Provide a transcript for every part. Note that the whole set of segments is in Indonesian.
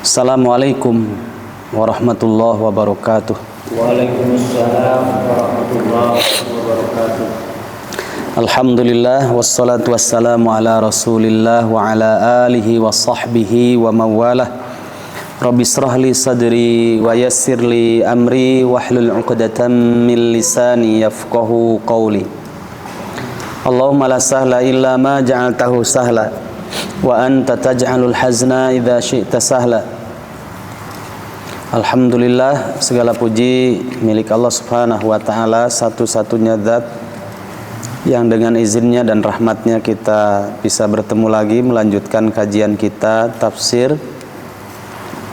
Assalamualaikum warahmatullahi wabarakatuh. Waalaikumsalam warahmatullahi wabarakatuh. Alhamdulillah wassalatu wassalamu ala Rasulillah wa ala alihi wa sahbihi wa mawalah. Rabbi israh li sadri wa yassir li amri wahlul 'uqdatam min lisani yafqahu qawli. Allahumma la sahla illa ma ja'altahu sahla wa anta taj'alul hazna idza syi'ta sahla. Alhamdulillah, segala puji milik Allah Subhanahu wa taala, satu-satunya zat yang dengan izinnya dan rahmatnya kita bisa bertemu lagi melanjutkan kajian kita tafsir.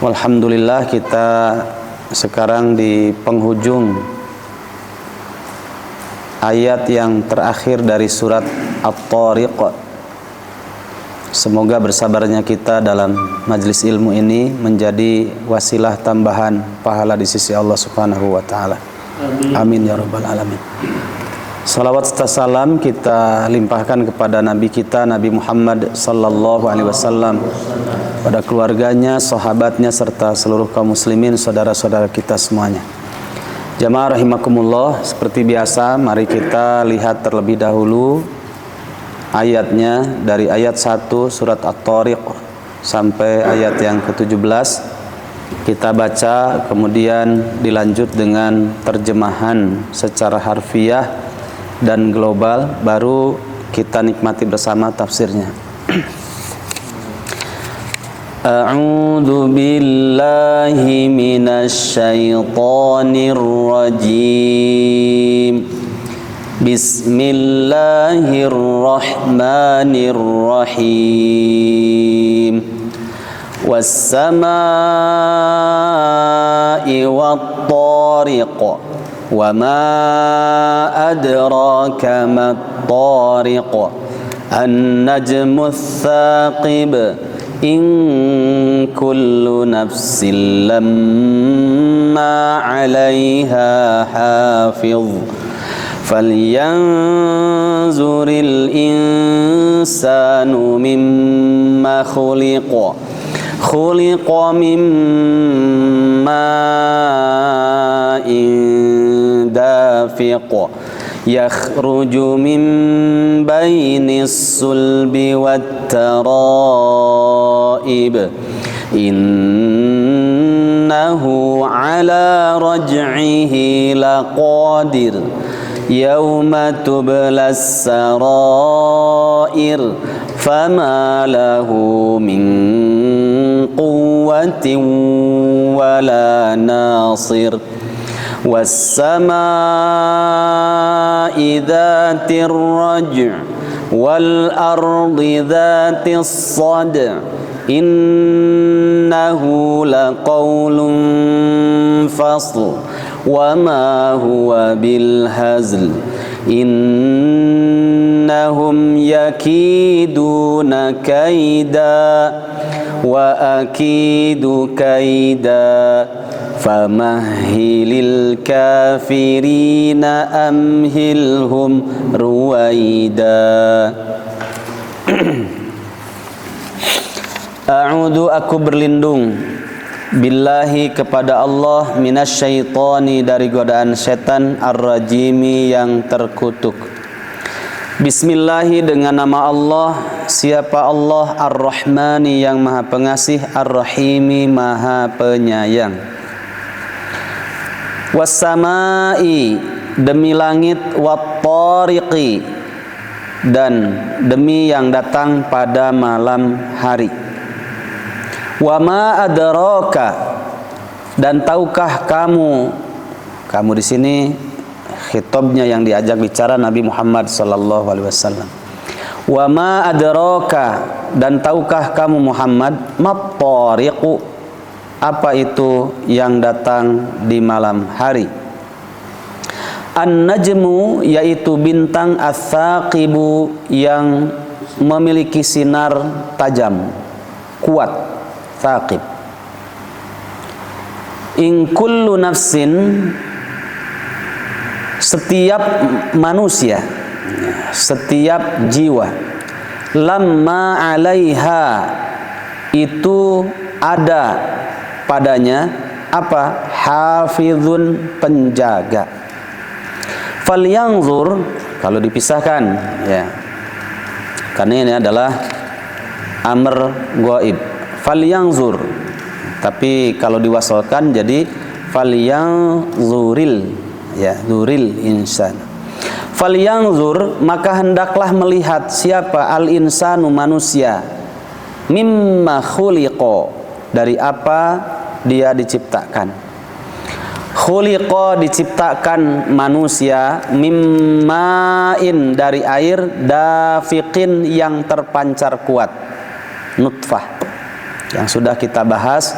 Alhamdulillah, kita sekarang di penghujung ayat yang terakhir dari surat At-Tariq. Semoga bersabarnya kita dalam majlis ilmu ini menjadi wasilah tambahan pahala di sisi Allah Subhanahu wa taala. Amin ya rabbal alamin. Salawat serta salam kita limpahkan kepada Nabi kita Nabi Muhammad sallallahu alaihi wasallam, pada keluarganya, sahabatnya serta seluruh kaum muslimin, saudara-saudara kita semuanya. Jamaah rahimakumullah, seperti biasa mari kita lihat terlebih dahulu ayatnya dari ayat 1 surat At-Tariq sampai ayat yang ke-17. Kita baca, kemudian dilanjut dengan terjemahan secara harfiah dan global, baru kita nikmati bersama tafsirnya. A'udzu billahi minasy syaithanir rajim. Bismillahirrahmanirrahim. Was-samaa'i wat-tariq. Wa ma adraka mat-tariq. An-najmu ats-tsaqib. In kullu nafsin lamma 'alaiha hafiz. فَلْيَنْظُرِ الْإِنْسَانُ مِمَّا خُلِقَ مِنْ مَاءٍ دَافِقٍ يَخْرُجُ مِنْ بَيْنِ الصُّلْبِ وَالتَّرَائِبِ إِنَّهُ عَلَى رَجْعِهِ لَقَادِرٌ يوم تبلى السرائر فما له من قوة ولا ناصر والسماء ذات الرجع والأرض ذات الصدع إنه لقول فصل وما هو بالهزل إنهم يكيدون كيدا وأكيد كيدا فمهل الكافرين أمهلهم رويدا. A'udzu, aku berlindung billahi kepada Allah, minasyaitani dari godaan setan, ar-rajimi yang terkutuk. Bismillahi, dengan nama Allah, siapa Allah, ar-Rahmani yang maha pengasih, ar-Rahimi maha penyayang. Was-samai, demi langit, wat-tariqi, dan demi yang datang pada malam hari. Wa ma adraka, dan tahukah kamu di sini khitabnya yang diajak bicara Nabi Muhammad sallallahu alaihi wasallam. Wa ma adraka, dan tahukah kamu Muhammad, mat-tariqu, apa itu yang datang di malam hari. An-najmu, yaitu bintang, ats-tsaqibu, yang memiliki sinar tajam, kuat, tsaqib. In kullu nafsin, setiap manusia, setiap jiwa, lamma alaiha, itu ada padanya apa? Hafizun, penjaga. Falyanzur, kalau dipisahkan ya, karena ini adalah amr ghaib. Falyanzur, tapi kalau diwasalkan jadi falyanzuril ya, zuril insan. Falyanzur, maka hendaklah melihat siapa al insanu, manusia, mimma khuliqa, dari apa dia diciptakan. Khuliqa, diciptakan manusia, mimma'in, dari air, dafiqin, yang terpancar kuat, nutfah, yang sudah kita bahas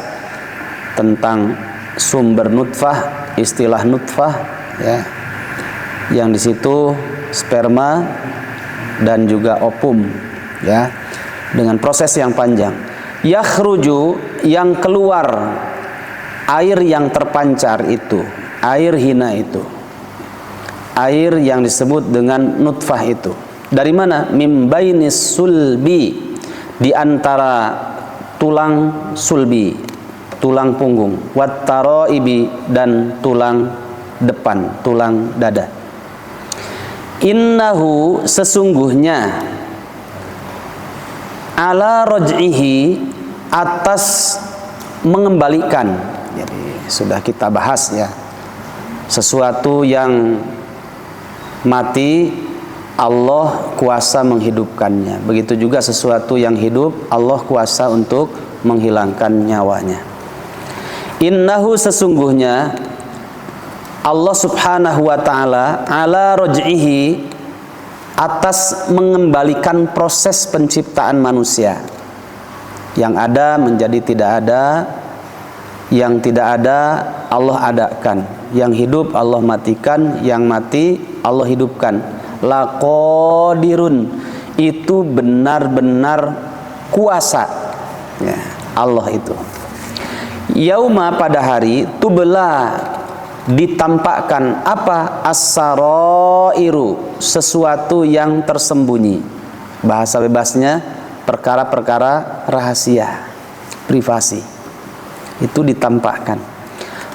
tentang sumber nutfah, istilah nutfah ya, yang di situ sperma dan juga ovum ya, dengan proses yang panjang. Yakhruju, yang keluar, air yang terpancar itu, air hina itu, air yang disebut dengan nutfah itu. Dari mana? Mim bainis sulbi, di antara tulang sulbi, tulang punggung, wat taraibi, dan tulang depan, tulang dada. Innahu, sesungguhnya, ala raj'ihi, atas mengembalikan. Jadi sudah kita bahas ya, sesuatu yang mati Allah kuasa menghidupkannya. Begitu juga sesuatu yang hidup Allah kuasa untuk menghilangkan nyawanya. Innahu, sesungguhnya Allah subhanahu wa ta'ala, ala raj'ihi, atas mengembalikan proses penciptaan manusia. Yang ada menjadi tidak ada, yang tidak ada Allah adakan, yang hidup Allah matikan, yang mati Allah hidupkan. Laqadirun, itu benar-benar kuasa ya, Allah itu. Yauma, pada hari, tubla, ditampakkan apa? As-sarairu, sesuatu yang tersembunyi. Bahasa bebasnya perkara-perkara rahasia, privasi, itu ditampakkan.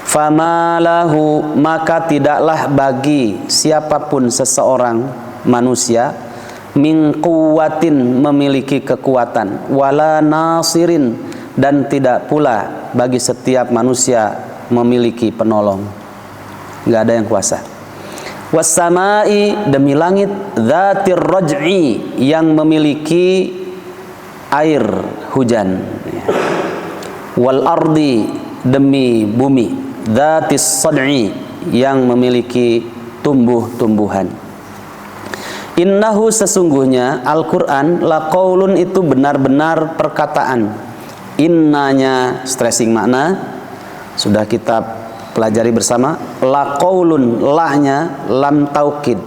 Famalahu, maka tidaklah bagi siapapun seseorang manusia, min quwwatin, memiliki kekuatan, wala nasirin, dan tidak pula bagi setiap manusia memiliki penolong. Nggak ada yang kuasa. Wassamai, demi langit, dzatir raj'i, yang memiliki air hujan. Wal ardi, demi bumi, dzatis sad'i, yang memiliki tumbuh-tumbuhan. Innahu, sesungguhnya Al-Quran, laqaulun, itu benar-benar perkataan. Innanya stressing makna, sudah kita pelajari bersama. Laqaulun, lahnya lam taukid,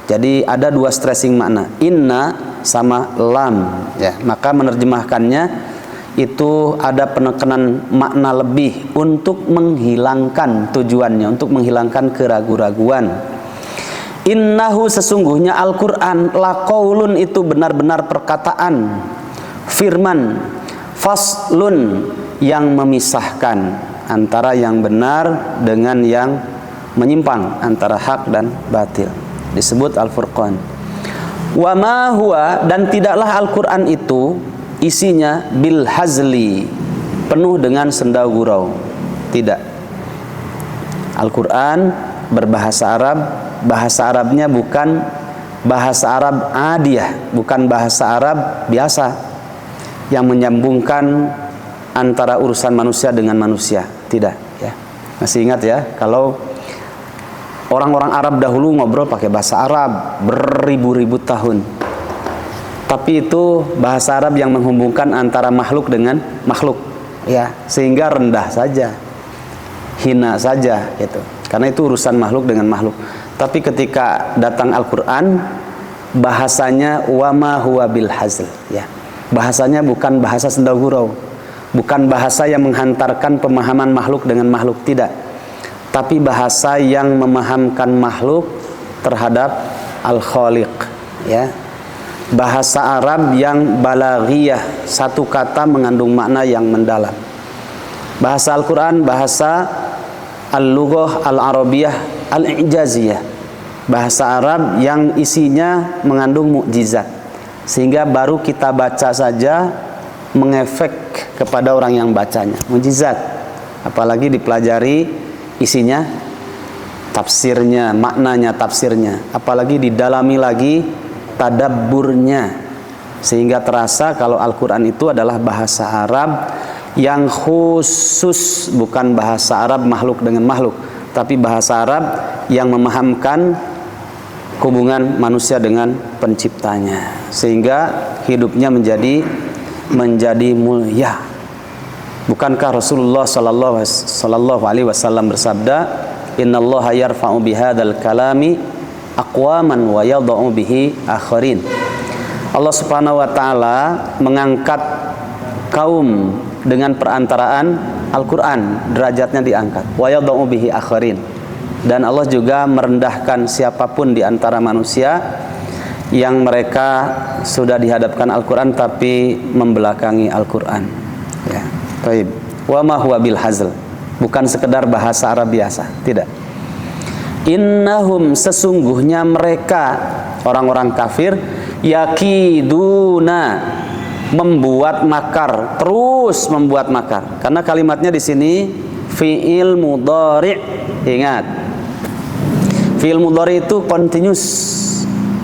jadi ada dua stressing makna, inna sama lam ya. Maka menerjemahkannya itu ada penekanan makna lebih untuk menghilangkan tujuannya, untuk menghilangkan keraguan-raguan. Innahu, sesungguhnya Al-Quran, laqaulun, itu benar-benar perkataan, firman, faslun, yang memisahkan antara yang benar dengan yang menyimpang, antara hak dan batil, disebut Al-Furqan. Wa ma huwa, dan tidaklah Al-Quran itu isinya bil hazli, penuh dengan senda gurau. Tidak. Al-Quran berbahasa Arab, bahasa Arabnya bukan bahasa Arab adiyah, bukan bahasa Arab biasa yang menyambungkan antara urusan manusia dengan manusia. Tidak ya. Masih ingat ya, kalau orang-orang Arab dahulu ngobrol pakai bahasa Arab beribu-ribu tahun. Tapi itu bahasa Arab yang menghubungkan antara makhluk dengan makhluk ya, sehingga rendah saja, hina saja gitu. Karena itu urusan makhluk dengan makhluk. Tapi ketika datang Al-Quran, bahasanya wama huwa bil hazl ya. Bahasanya bukan bahasa senda gurau, bukan bahasa yang menghantarkan pemahaman makhluk dengan makhluk, tidak. Tapi bahasa yang memahamkan makhluk terhadap Al-Khaliq ya. Bahasa Arab yang balaghiyah, satu kata mengandung makna yang mendalam. Bahasa Al-Quran bahasa al-lughah al-arabiyah al-i'jaziyah, bahasa Arab yang isinya mengandung mukjizat, sehingga baru kita baca saja mengefek kepada orang yang bacanya, mukjizat. Apalagi dipelajari isinya, tafsirnya, maknanya, tafsirnya, apalagi didalami lagi tadabburnya, sehingga terasa kalau Al-Quran itu adalah bahasa Arab yang khusus, bukan bahasa Arab makhluk dengan makhluk, tapi bahasa Arab yang memahamkan hubungan manusia dengan penciptanya, sehingga hidupnya menjadi mulia. Bukankah Rasulullah sallallahu alaihi wasallam bersabda, "Innallaha yarfa'u bihadzal kalami aqwaman wa yadh'u bihi akharin." Allah Subhanahu wa taala mengangkat kaum dengan perantaraan Al-Quran, derajatnya diangkat. Wa yadh'u bihi akharin. Dan Allah juga merendahkan siapapun di antara manusia yang mereka sudah dihadapkan Al-Quran tapi membelakangi Al-Quran. Ya, baik. Wa ma huwa bil hazl. Bukan sekedar bahasa Arab biasa, tidak. Innahum, sesungguhnya mereka orang-orang kafir, yakiduna, membuat makar, terus membuat makar. Karena kalimatnya di sini fi'il mudhari'. Ingat, fi'il mudhari' itu continuous,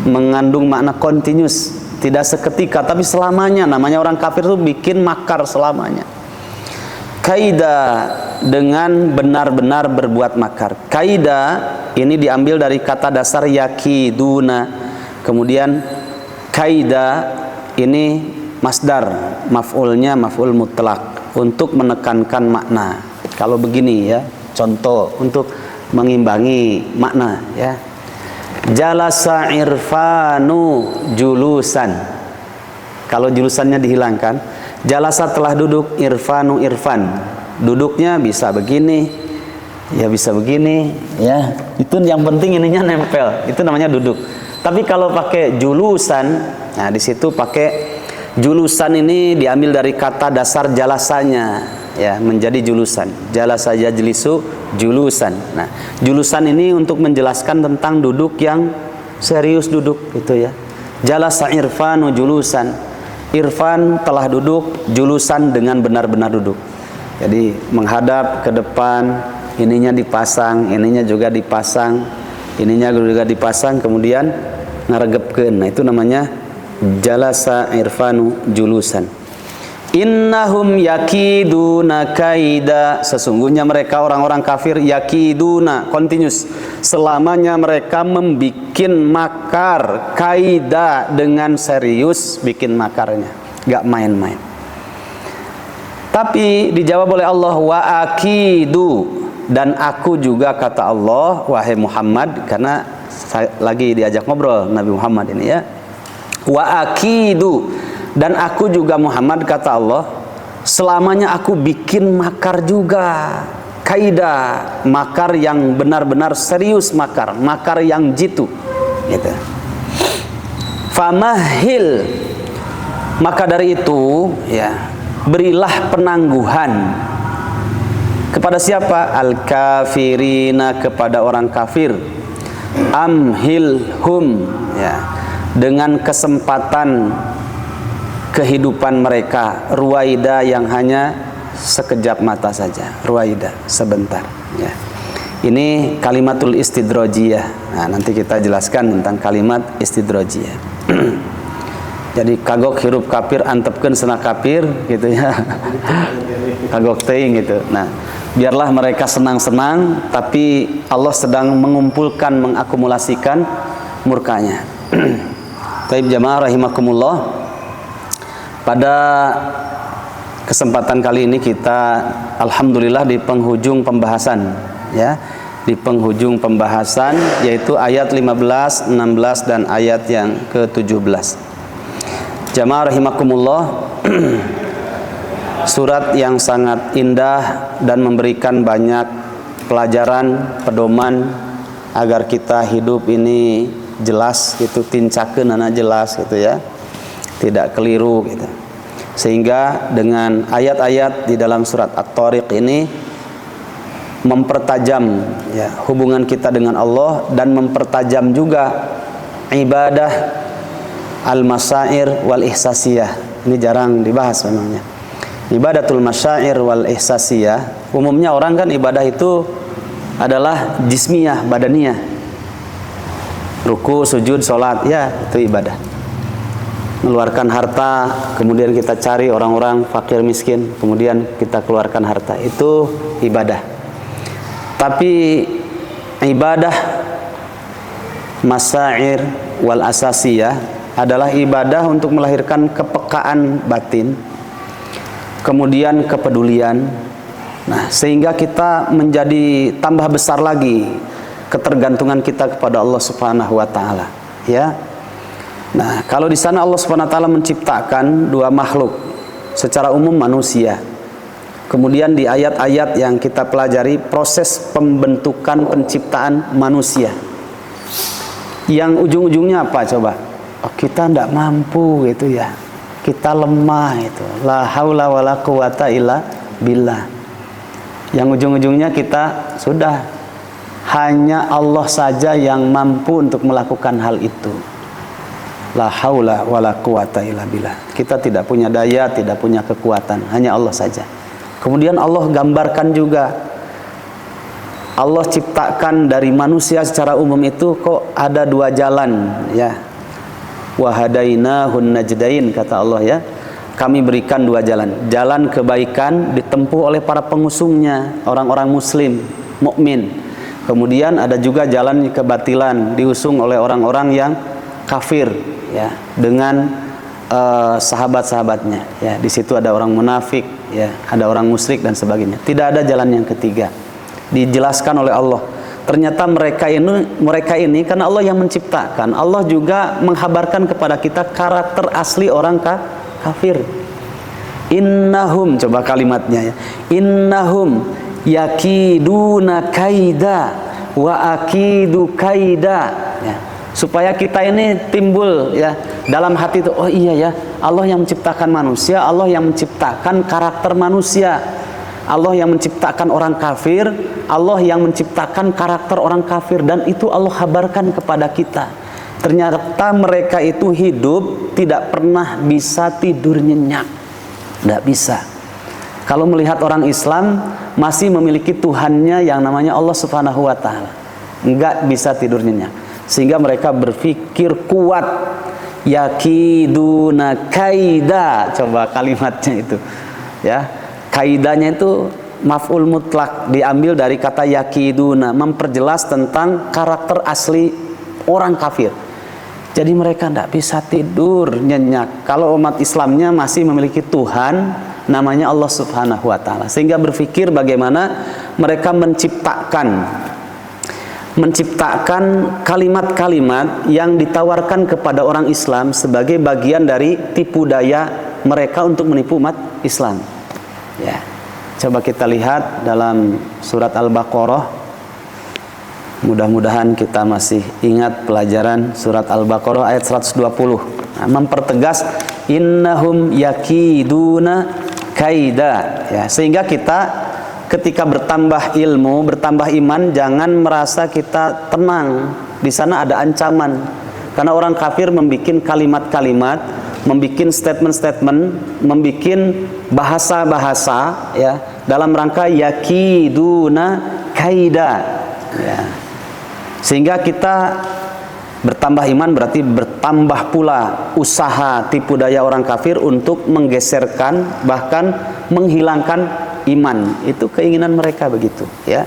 mengandung makna continuous, tidak seketika tapi selamanya. Namanya orang kafir itu bikin makar selamanya. Kaida, dengan benar-benar berbuat makar. Kaida ini diambil dari kata dasar yakiduna. Kemudian kaida ini masdar, maf'ulnya maf'ul mutlak, untuk menekankan makna. Kalau begini ya, contoh untuk mengimbangi makna ya. Jalasa irfanu julusan. Kalau julusannya dihilangkan, jalasa telah duduk, irfanu irfan. Duduknya bisa begini, ya bisa begini, ya. Itu yang penting ininya nempel. Itu namanya duduk. Tapi kalau pakai julusan, nah di situ pakai julusan ini diambil dari kata dasar jalasanya, ya, menjadi julusan. Jalasa yajlisu julusan. Nah, julusan ini untuk menjelaskan tentang duduk yang serius, duduk gitu ya. Jalasa irfanu julusan. Irfan telah duduk, julusan dengan benar-benar duduk. Jadi menghadap ke depan, ininya dipasang, ininya juga dipasang, ininya juga dipasang, kemudian ngaregepkeun. Nah, itu namanya jalasa irfanu julusan. Innahum yakiduna kaida, sesungguhnya mereka orang-orang kafir, yakiduna, continuous, selamanya mereka membikin makar, kaida, dengan serius bikin makarnya, gak main-main. Tapi dijawab oleh Allah, wa akidu, dan aku juga, kata Allah, wahai Muhammad, karena saya lagi diajak ngobrol Nabi Muhammad ini ya. Wa akidu, dan aku juga Muhammad, kata Allah, selamanya aku bikin makar juga, kaida, makar yang benar-benar serius, makar yang jitu gitu. Famahil, maka dari itu ya, berilah penangguhan kepada siapa? Al-kafirina, kepada orang kafir. Amhilhum, ya, dengan kesempatan kehidupan mereka, ruwaida, yang hanya sekejap mata saja, ruwaida, sebentar ya. Ini kalimatul istidrojiyah. Nah, nanti kita jelaskan tentang kalimat istidrojiyah. Jadi kagok hirup kafir antepkeun cenah kafir gitu ya. Kagok teuing gitu. Nah, biarlah mereka senang-senang, tapi Allah sedang mengumpulkan, mengakumulasikan murkanya. Taib jamaah rahimakumullah. Pada kesempatan kali ini kita alhamdulillah di penghujung pembahasan ya, di penghujung pembahasan, yaitu ayat 15, 16 dan ayat yang ke-17. Jamaah rahimakumullah, surat yang sangat indah dan memberikan banyak pelajaran, pedoman agar kita hidup ini jelas gitu, tincakeun ana jelas gitu ya, tidak keliru gitu. Sehingga dengan ayat-ayat di dalam surat At-Tariq ini mempertajam ya hubungan kita dengan Allah, dan mempertajam juga ibadah al-masyair wal ihsasiyah. Ini jarang dibahas memangnya. Ibadatul masyair wal ihsasiyah, umumnya orang kan ibadah itu adalah jismiyah, badaniyah. Ruku, sujud, sholat, ya itu ibadah. Mengeluarkan harta, kemudian kita cari orang-orang fakir miskin, kemudian kita keluarkan harta, itu ibadah. Tapi ibadah masyair wal asasiyah adalah ibadah untuk melahirkan kepekaan batin, kemudian kepedulian. Nah, sehingga kita menjadi tambah besar lagi ketergantungan kita kepada Allah Subhanahu wa taala, ya. Nah, kalau di sana Allah Subhanahu wa taala menciptakan dua makhluk, secara umum manusia. Kemudian di ayat-ayat yang kita pelajari proses pembentukan penciptaan manusia. Yang ujung-ujungnya apa coba? Oh, kita tidak mampu gitu ya. Kita lemah itu. La haula wala quwata illa billah. Yang ujung-ujungnya kita sudah hanya Allah saja yang mampu untuk melakukan hal itu. La haula wala quwata illa billah. Kita tidak punya daya, tidak punya kekuatan, hanya Allah saja. Kemudian Allah gambarkan juga, Allah ciptakan dari manusia secara umum itu kok ada dua jalan, ya. Wahadainahun najdain, kata Allah, ya. Kami berikan dua jalan. Jalan kebaikan ditempuh oleh para pengusungnya, orang-orang muslim, mukmin. Kemudian ada juga jalan kebatilan, diusung oleh orang-orang yang kafir, ya, dengan sahabat-sahabatnya, ya. Di situ ada orang munafik, ya, ada orang musyrik dan sebagainya. Tidak ada jalan yang ketiga. Dijelaskan oleh Allah. Ternyata mereka ini karena Allah yang menciptakan. Allah juga menghabarkan kepada kita karakter asli orang kafir. Innahum, coba kalimatnya ya. Innahum yakiduna kaida wa akidu kaida, ya. Supaya kita ini timbul ya dalam hati itu, oh iya ya, Allah yang menciptakan manusia, Allah yang menciptakan karakter manusia, Allah yang menciptakan orang kafir, Allah yang menciptakan karakter orang kafir, dan itu Allah kabarkan kepada kita. Ternyata mereka itu hidup tidak pernah bisa tidur nyenyak, tidak bisa. Kalau melihat orang Islam masih memiliki Tuhannya yang namanya Allah Subhanahu wa taala, enggak bisa tidur nyenyak. Sehingga mereka berpikir kuat, yakiduna kaida, coba kalimatnya itu, ya. Kaidanya itu maf'ul mutlak, diambil dari kata yakiduna, memperjelas tentang karakter asli orang kafir. Jadi mereka tidak bisa tidur nyenyak kalau umat Islamnya masih memiliki Tuhan namanya Allah Subhanahu wa taala. Sehingga berpikir bagaimana mereka menciptakan kalimat-kalimat yang ditawarkan kepada orang Islam sebagai bagian dari tipu daya mereka untuk menipu umat Islam. Ya, coba kita lihat dalam surat Al-Baqarah. Mudah-mudahan kita masih ingat pelajaran surat Al-Baqarah ayat 120. Nah, mempertegas innahum yakiduna kaida, ya, sehingga kita ketika bertambah ilmu, bertambah iman, jangan merasa kita tenang. Di sana ada ancaman. Karena orang kafir membuat kalimat-kalimat, membuat statement-statement, membuat bahasa-bahasa, ya, dalam rangka yakiduna kaida, ya. Sehingga kita bertambah iman berarti bertambah pula usaha tipu daya orang kafir untuk menggeserkan, bahkan menghilangkan iman. Itu keinginan mereka begitu, ya.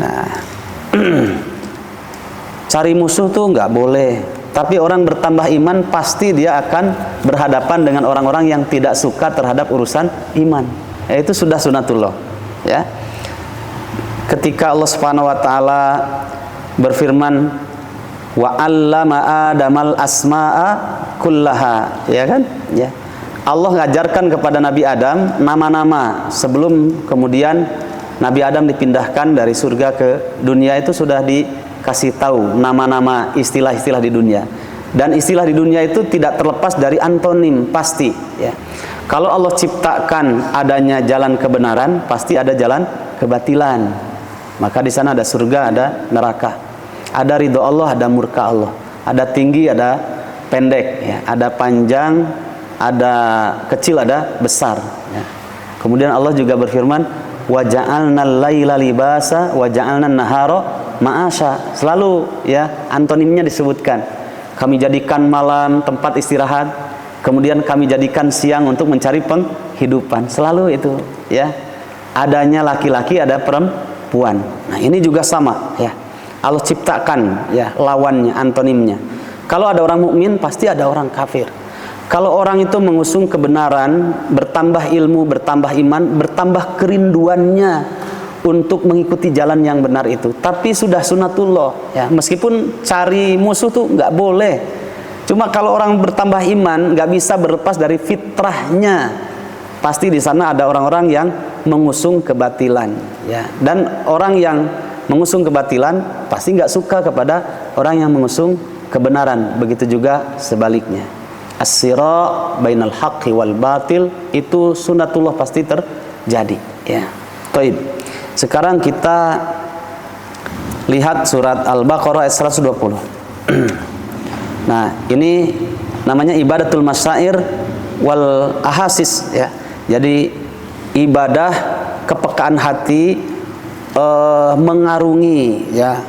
Nah, cari musuh tuh nggak boleh. Tapi orang bertambah iman pasti dia akan berhadapan dengan orang-orang yang tidak suka terhadap urusan iman. Itu sudah sunatullah, ya. Ketika Allah Subhanahu wa taala berfirman, wa 'allama Adamal asma'a kullaha, ya kan? Ya. Allah ngajarkan kepada Nabi Adam nama-nama sebelum kemudian Nabi Adam dipindahkan dari surga ke dunia. Itu sudah dikasih tahu nama-nama, istilah-istilah di dunia. Dan istilah di dunia itu tidak terlepas dari antonim, pasti, ya. Kalau Allah ciptakan adanya jalan kebenaran, pasti ada jalan kebatilan. Maka di sana ada surga, ada neraka. Ada ridho Allah, ada murka Allah. Ada tinggi, ada pendek, ya. Ada panjang, ada kecil, ada besar, ya. Kemudian Allah juga berfirman, wa ja'alnal laila libasa wa ja'alnan nahara ma'asha. Selalu, ya, antonimnya disebutkan. Kami jadikan malam tempat istirahat, kemudian kami jadikan siang untuk mencari penghidupan. Selalu itu, ya. Adanya laki-laki, ada perempuan. Nah, ini juga sama, ya. Allah ciptakan, ya, lawannya, antonimnya. Kalau ada orang mukmin, pasti ada orang kafir. Kalau orang itu mengusung kebenaran, bertambah ilmu, bertambah iman, bertambah kerinduannya untuk mengikuti jalan yang benar itu. Tapi sudah sunatullah, ya. Meskipun cari musuh tuh nggak boleh. Cuma kalau orang bertambah iman, nggak bisa berlepas dari fitrahnya. Pasti di sana ada orang-orang yang mengusung kebatilan, ya. Dan orang yang mengusung kebatilan pasti nggak suka kepada orang yang mengusung kebenaran. Begitu juga sebaliknya. As-sira bainal haqqi wal batil, itu sunatullah pasti terjadi, ya. Baik. Sekarang kita lihat surat Al-Baqarah ayat 120. Nah, ini namanya ibadatul masyair wal ahasis, ya. Jadi ibadah kepekaan hati, mengarungi, ya,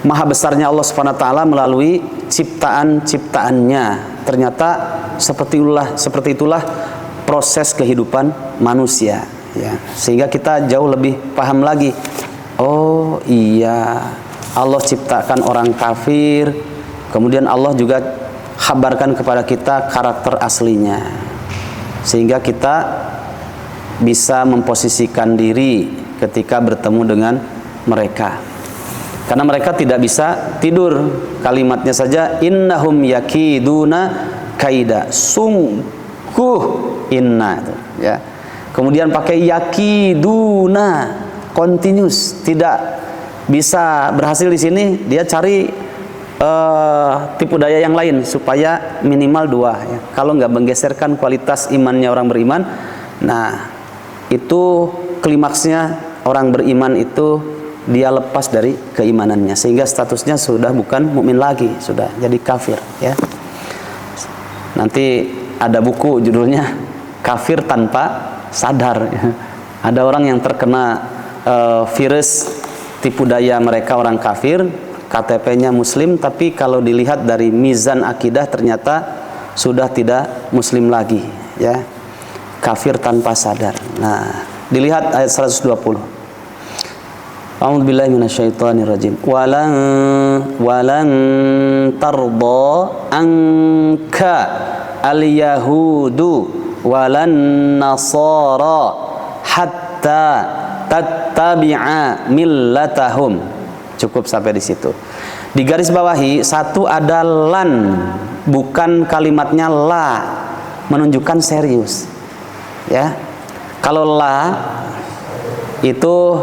maha besarnya Allah Subhanahu wa taala melalui ciptaan-ciptaannya. Ternyata seperti itulah proses kehidupan manusia, ya. Sehingga kita jauh lebih paham lagi. Oh iya, Allah ciptakan orang kafir, kemudian Allah juga kabarkan kepada kita karakter aslinya, sehingga kita bisa memposisikan diri ketika bertemu dengan mereka. Karena mereka tidak bisa tidur. Kalimatnya saja, innahum yakiduna kaida. Sungguh inna, ya. Kemudian pakai yakiduna, continuous, tidak bisa berhasil di sini, dia cari tipu daya yang lain supaya minimal 2, ya. Kalau nggak menggeserkan kualitas imannya orang beriman, nah itu klimaksnya orang beriman itu dia lepas dari keimanannya, sehingga statusnya sudah bukan mukmin lagi, sudah jadi kafir, ya. Nanti ada buku judulnya Kafir Tanpa Sadar, ya. Ada orang yang terkena virus tipu daya mereka orang kafir, KTP-nya muslim, tapi kalau dilihat dari mizan akidah ternyata sudah tidak muslim lagi, ya. Kafir tanpa sadar. Nah, dilihat ayat 120. A'udzubillahi minasyaitonirrajim. Walan tarda anka al-yahudu walan nasara hatta tattabi'a millatahum. Cukup sampai di situ. Di garis bawahi, satu ada lan, bukan kalimatnya la, menunjukkan serius, ya. Kalau la itu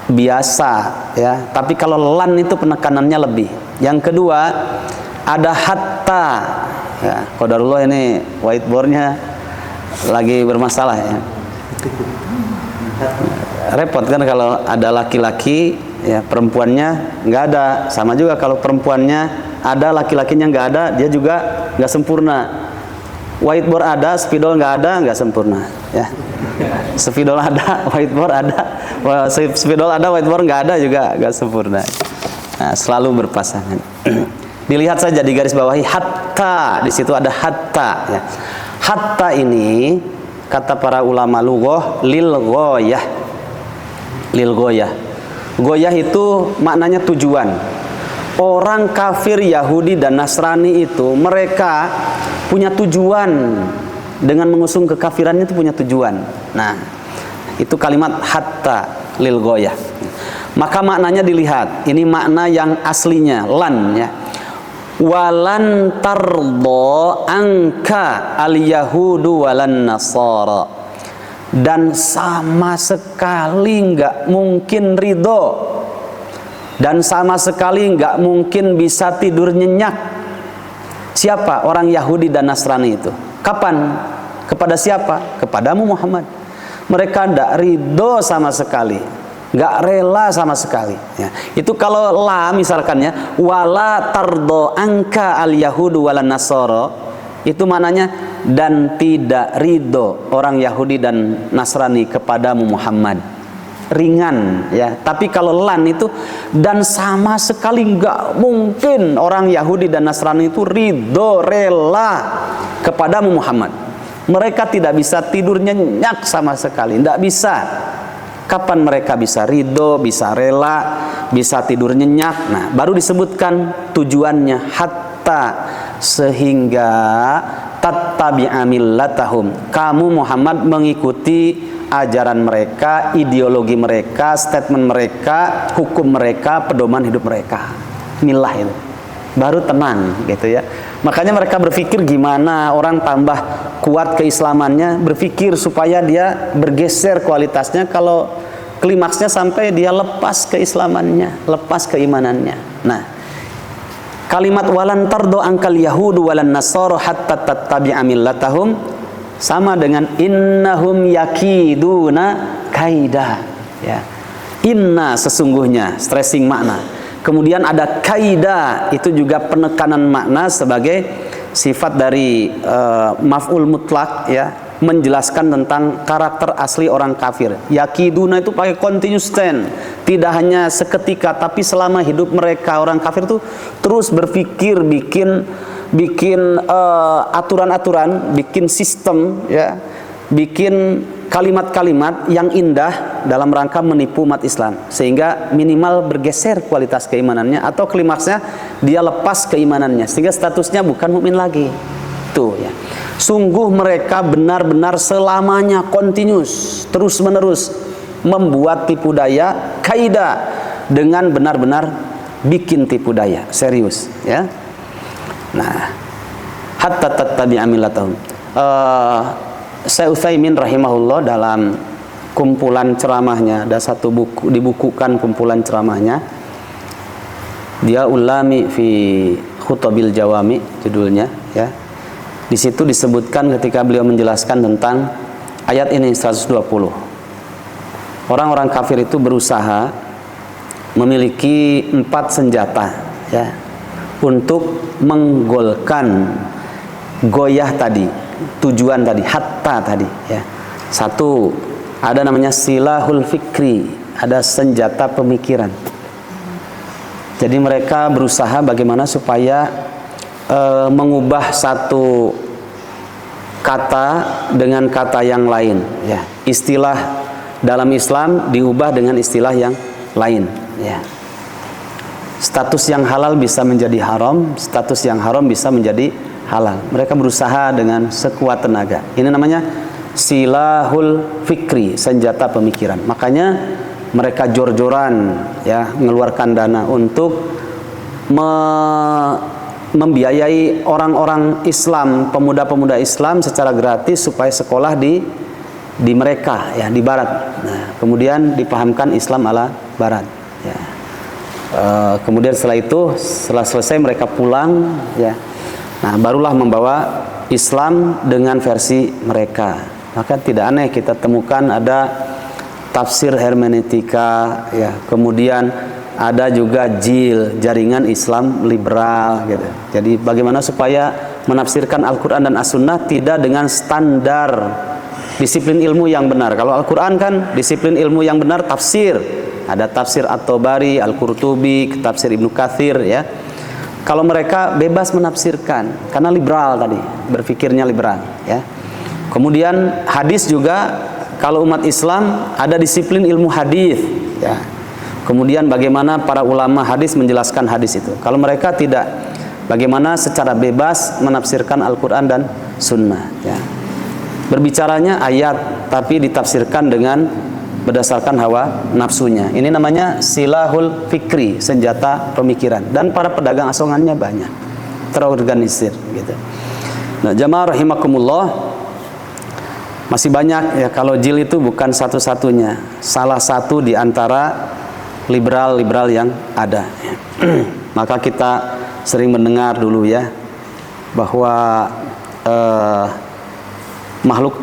biasa, ya, tapi kalau lan itu penekanannya lebih. Yang kedua ada hatta, ya. Qadarullah ini whiteboardnya lagi bermasalah, ya. Repot kan kalau ada laki-laki, ya, perempuannya nggak ada. Sama juga kalau perempuannya ada, laki-lakinya nggak ada, dia juga nggak sempurna. Whiteboard ada, spidol nggak ada, nggak sempurna, ya. Spidol ada, whiteboard ada, spidol ada, whiteboard nggak ada, juga nggak sempurna. Nah, selalu berpasangan. Dilihat saja di garis bawahi hatta, di situ ada hatta, ya. Hatta ini kata para ulama lughah lil ghoyah. Lil ghoyah. Ghoyah itu maknanya tujuan. Orang kafir Yahudi dan Nasrani itu mereka punya tujuan. Dengan mengusung kekafirannya itu punya tujuan. Nah, itu kalimat hatta lil ghoyah. Maka maknanya dilihat. Ini makna yang aslinya, lan, ya. Walan tardo angka al-yahudu walan nasara. Dan sama sekali nggak mungkin ridho, dan sama sekali nggak mungkin bisa tidur nyenyak. Siapa orang Yahudi dan Nasrani itu? Kapan? Kepada siapa? Kepadamu Muhammad. Mereka tidak ridho sama sekali, nggak rela sama sekali. Ya. Itu kalau la misalkan ya, wala tardo angka al yahudu wala nasoro, itu maknanya dan tidak ridho orang Yahudi dan Nasrani kepadamu Muhammad. Ringan ya. Tapi kalau lan itu dan sama sekali nggak mungkin orang Yahudi dan Nasrani itu ridho rela kepadamu Muhammad. Mereka tidak bisa tidur nyenyak sama sekali, tidak bisa. Kapan mereka bisa ridho, bisa rela, bisa tidur nyenyak? Nah, baru disebutkan tujuannya, hatta sehingga tattabi'a millatahum. Kamu Muhammad mengikuti ajaran mereka, ideologi mereka, statement mereka, hukum mereka, pedoman hidup mereka. Millah itu. Baru tenang gitu ya. Makanya mereka berpikir gimana orang tambah kuat keislamannya, berpikir supaya dia bergeser kualitasnya kalau klimaksnya sampai dia lepas keislamannya, lepas keimanannya. Nah, kalimat walan tardo angkal yahudu walan nasara hatta tattabi'a millatahum sama dengan innahum yakiduna kaida ya. Inna sesungguhnya stressing makna. Kemudian ada kaida, itu juga penekanan makna sebagai sifat dari maf'ul mutlak ya, menjelaskan tentang karakter asli orang kafir. Yakiduna itu pakai continuous tense, tidak hanya seketika tapi selama hidup mereka. Orang kafir itu terus berpikir bikin aturan-aturan, bikin sistem ya, bikin kalimat-kalimat yang indah dalam rangka menipu umat Islam, sehingga minimal bergeser kualitas keimanannya atau klimaksnya dia lepas keimanannya sehingga statusnya bukan mukmin lagi. Tuh ya. Sungguh mereka benar-benar selamanya continuous, terus-menerus membuat tipu daya, kaida dengan benar-benar bikin tipu daya, serius ya. Nah, hatta tattabi'a millatahum. Syekh Utsaimin rahimahullah dalam kumpulan ceramahnya, ada satu buku, dibukukan kumpulan ceramahnya, dia ulami fi khutabil jawami judulnya ya. Di situ disebutkan ketika beliau menjelaskan tentang ayat ini 120. Orang-orang kafir itu berusaha memiliki 4 senjata ya untuk menggolkan goyah tadi, tujuan tadi, hatta tadi ya. Satu, ada namanya silahul fikri, ada senjata pemikiran. Jadi mereka berusaha bagaimana supaya mengubah satu kata dengan kata yang lain ya. Istilah dalam Islam diubah dengan istilah yang lain ya. Status yang halal bisa menjadi haram, status yang haram bisa menjadi halal. Mereka berusaha dengan sekuat tenaga. Ini namanya silahul fikri, senjata pemikiran. Makanya mereka jor-joran ya, mengeluarkan dana untuk membiayai orang-orang Islam, pemuda-pemuda Islam secara gratis supaya sekolah di mereka ya, di barat. Nah, kemudian dipahamkan Islam ala barat ya. Kemudian setelah itu, setelah selesai mereka pulang ya. Nah, barulah membawa Islam dengan versi mereka. Maka tidak aneh kita temukan ada tafsir hermeneutika ya. Kemudian ada juga JIL, jaringan Islam liberal gitu. Jadi bagaimana supaya menafsirkan Al-Qur'an dan As-Sunnah tidak dengan standar disiplin ilmu yang benar. Kalau Al-Qur'an kan disiplin ilmu yang benar tafsir. Ada tafsir At-Tabari, Al-Qurtubi, tafsir Ibnu Katsir ya. Kalau mereka bebas menafsirkan karena liberal tadi, berpikirnya liberal ya. Kemudian hadis juga, kalau umat Islam ada disiplin ilmu hadis ya. Kemudian bagaimana para ulama hadis menjelaskan hadis itu. Kalau mereka tidak, bagaimana secara bebas menafsirkan Al-Qur'an dan Sunnah ya. Berbicaranya ayat tapi ditafsirkan dengan berdasarkan hawa nafsunya. Ini namanya silahul fikri, senjata pemikiran. Dan para pedagang asongannya banyak, terorganisir gitu. Nah, jamaah rahimakumullah, masih banyak ya. Kalau JIL itu bukan satu-satunya, salah satu di antara liberal-liberal yang ada. Maka kita sering mendengar dulu ya bahwa makhluk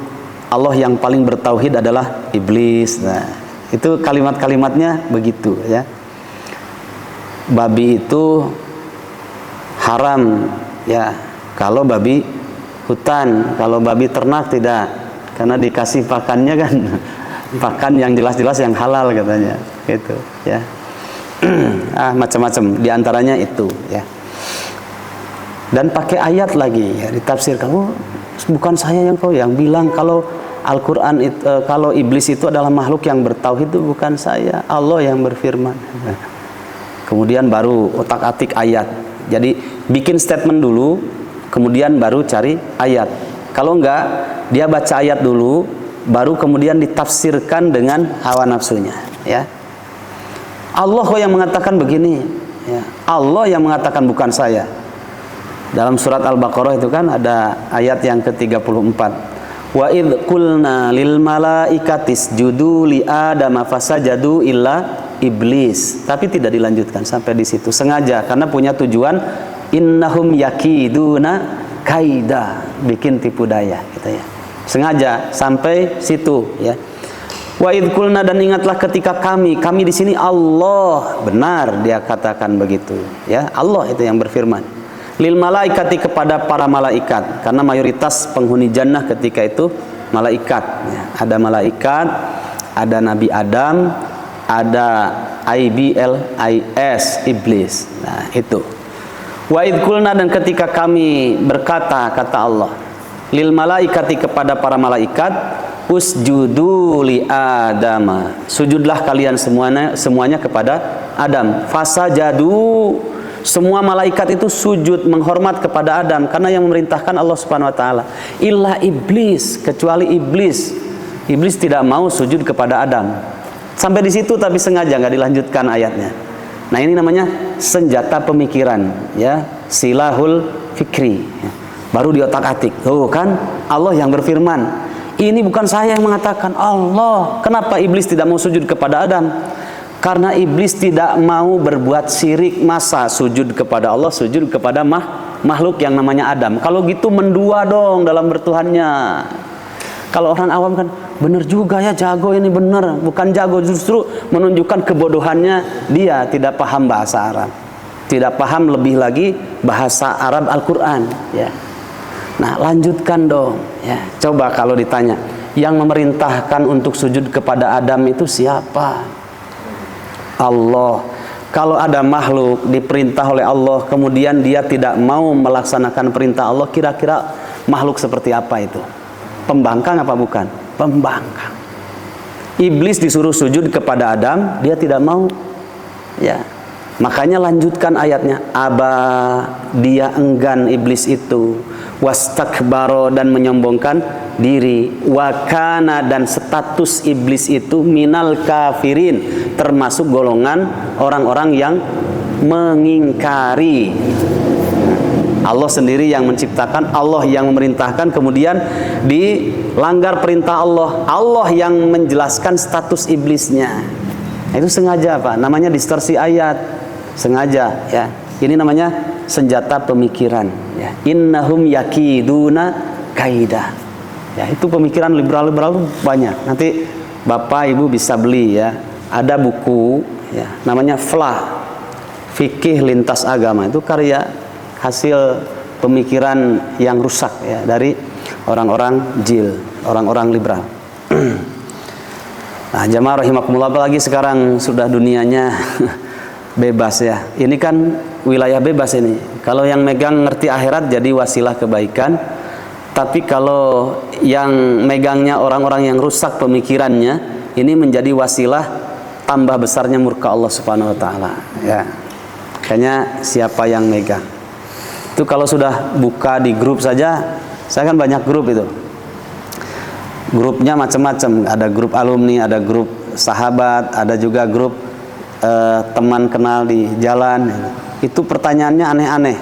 Allah yang paling bertauhid adalah iblis. Nah, itu kalimat-kalimatnya begitu ya. Babi itu haram ya kalau babi hutan, kalau babi ternak tidak, karena dikasih pakannya kan pakan yang jelas-jelas yang halal katanya gitu ya. Macam-macam diantaranya itu ya. Dan pakai ayat lagi ya, ditafsir, kamu bukan saya yang bilang kalau Al-Quran kalau iblis itu adalah makhluk yang bertauhid, itu bukan saya, Allah yang berfirman. Kemudian baru otak-atik ayat. Jadi bikin statement dulu, kemudian baru cari ayat. Kalau enggak, dia baca ayat dulu, baru kemudian ditafsirkan dengan hawa nafsunya ya. Allah yang mengatakan begini ya. Allah yang mengatakan, bukan saya. Dalam surat Al-Baqarah itu kan ada ayat yang ke-34. Wa idh qulna lil malaikati isjudu li adama fasajadu illa iblis. Tapi tidak dilanjutkan sampai di situ. Sengaja karena punya tujuan, innahum yakiduna kaida, bikin tipu daya gitu ya. Sengaja sampai situ ya. Wa idh qulna, dan ingatlah ketika kami di sini Allah, benar dia katakan begitu ya. Allah itu yang berfirman. Lil malaikati, kepada para malaikat, karena mayoritas penghuni jannah ketika itu malaikat ya. Ada malaikat, ada Nabi Adam, ada IBLIS iblis. Nah itu. Wa idh qulna, dan ketika kami berkata, kata Allah, lil malaikati, kepada para malaikat, usjudu li adama, sujudlah kalian semuanya kepada Adam. Fasajadu, semua malaikat itu sujud menghormat kepada Adam karena yang memerintahkan Allah Subhanahu wa taala. Illa iblis, kecuali iblis. Iblis tidak mau sujud kepada Adam. Sampai di situ tapi sengaja nggak dilanjutkan ayatnya. Nah, ini namanya senjata pemikiran ya, silahul fikri. Baru di otak-atik. Tuh kan Allah yang berfirman. Ini bukan saya yang mengatakan, Allah. Kenapa iblis tidak mau sujud kepada Adam? Karena iblis tidak mau berbuat syirik. Masa sujud kepada Allah, sujud kepada makhluk yang namanya Adam. Kalau gitu mendua dong dalam bertuhannya. Kalau orang awam kan, bener juga ya, jago ini, bener. Bukan jago, justru menunjukkan kebodohannya. Dia tidak paham bahasa Arab, tidak paham lebih lagi bahasa Arab Al-Quran ya. Nah, lanjutkan dong ya. Coba kalau ditanya, yang memerintahkan untuk sujud kepada Adam itu siapa? Allah. Kalau ada makhluk diperintah oleh Allah, kemudian dia tidak mau melaksanakan perintah Allah, kira-kira makhluk seperti apa itu? Pembangkang apa bukan? Pembangkang. Iblis disuruh sujud kepada Adam, dia tidak mau ya. Makanya lanjutkan ayatnya, aba, dia enggan iblis itu, wastakbaro, dan menyombongkan diri, wakana, dan status iblis itu minal kafirin, termasuk golongan orang-orang yang mengingkari. Allah sendiri yang menciptakan, Allah yang memerintahkan, kemudian dilanggar perintah Allah. Allah yang menjelaskan status iblisnya. Itu sengaja Pak, namanya distorsi ayat. Sengaja ya. Ini namanya senjata pemikiran ya. Innahum yakiduna kaida. Ya, itu pemikiran liberal-liberal banyak. Nanti Bapak Ibu bisa beli ya. Ada buku ya, namanya Flah, Fikih Lintas Agama. Itu karya hasil pemikiran yang rusak ya dari orang-orang jil, orang-orang liberal. Nah, jamaah rahimakumullah, apalagi sekarang sudah dunianya bebas ya. Ini kan wilayah bebas ini. Kalau yang megang ngerti akhirat jadi wasilah kebaikan. Tapi kalau yang megangnya orang-orang yang rusak pemikirannya, ini menjadi wasilah tambah besarnya murka Allah Subhanahu wa taala ya. Kayaknya siapa yang megang. Itu kalau sudah buka di grup saja, saya kan banyak grup itu. Grupnya macam-macam, ada grup alumni, ada grup sahabat, ada juga grup teman kenal di jalan. Itu pertanyaannya aneh-aneh.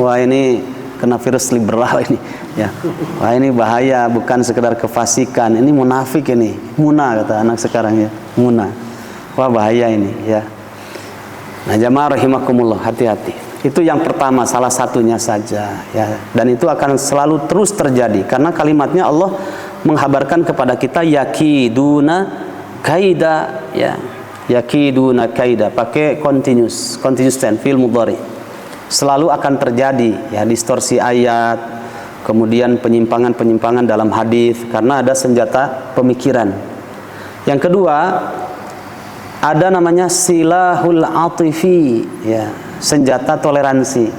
Wah, ini kena virus liberal ini ya. Wah, ini bahaya, bukan sekedar kefasikan, ini munafik ini. Muna kata anak sekarang ya, muna. Wah, bahaya ini ya. Nah, jamaah rahimakumullah, hati-hati. Itu yang pertama, salah satunya saja ya. Dan itu akan selalu terus terjadi karena kalimatnya Allah menghabarkan kepada kita yakiduna kaida ya. Yakiduna kaida pakai continuous tense fi'il mudhari. Selalu akan terjadi ya distorsi ayat, kemudian penyimpangan-penyimpangan dalam hadis karena ada senjata pemikiran. Yang kedua, ada namanya silahul atifi ya, senjata toleransi.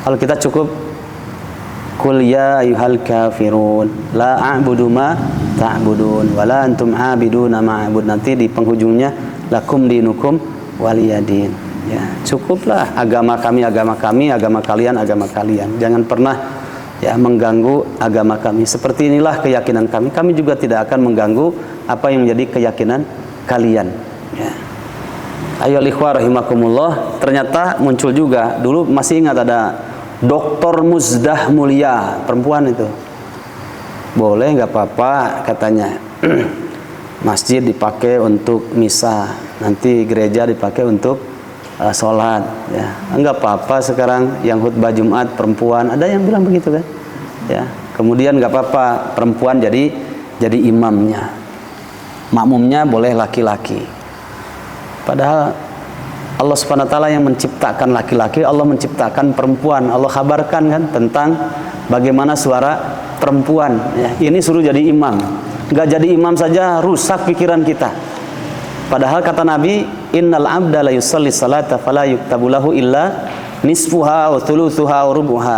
Kalau kita cukup qul ya ayyuhal kafirun la a'budu ma ta'budun wa la antum 'abiduna ma a'bud, nanti di penghujungnya lakum dinukum waliyadin ya. Cukuplah agama kami, agama kalian, agama kalian. Jangan pernah ya mengganggu agama kami. Seperti inilah keyakinan kami. Kami juga tidak akan mengganggu apa yang menjadi keyakinan kalian ya. Ayo ikhwah rahimakumullah, ternyata muncul juga. Dulu masih ingat ada Dr. Muzdah Mulia, perempuan itu. Boleh nggak apa-apa katanya. Masjid dipakai untuk misa, nanti gereja dipakai untuk sholat ya. Enggak apa-apa sekarang yang khutbah Jumat perempuan, ada yang bilang begitu kan ya. Kemudian nggak apa-apa perempuan jadi imamnya, makmumnya boleh laki-laki. Padahal Allah Subhanahu wa taala yang menciptakan laki-laki, Allah menciptakan perempuan. Allah kabarkan kan tentang bagaimana suara perempuan ya. Ini suruh jadi imam. Enggak jadi imam saja rusak pikiran kita. Padahal kata Nabi, innal abda la yusalli salata fala yuktabu lahu illa nisfuha wa thuluthuha wa rubuha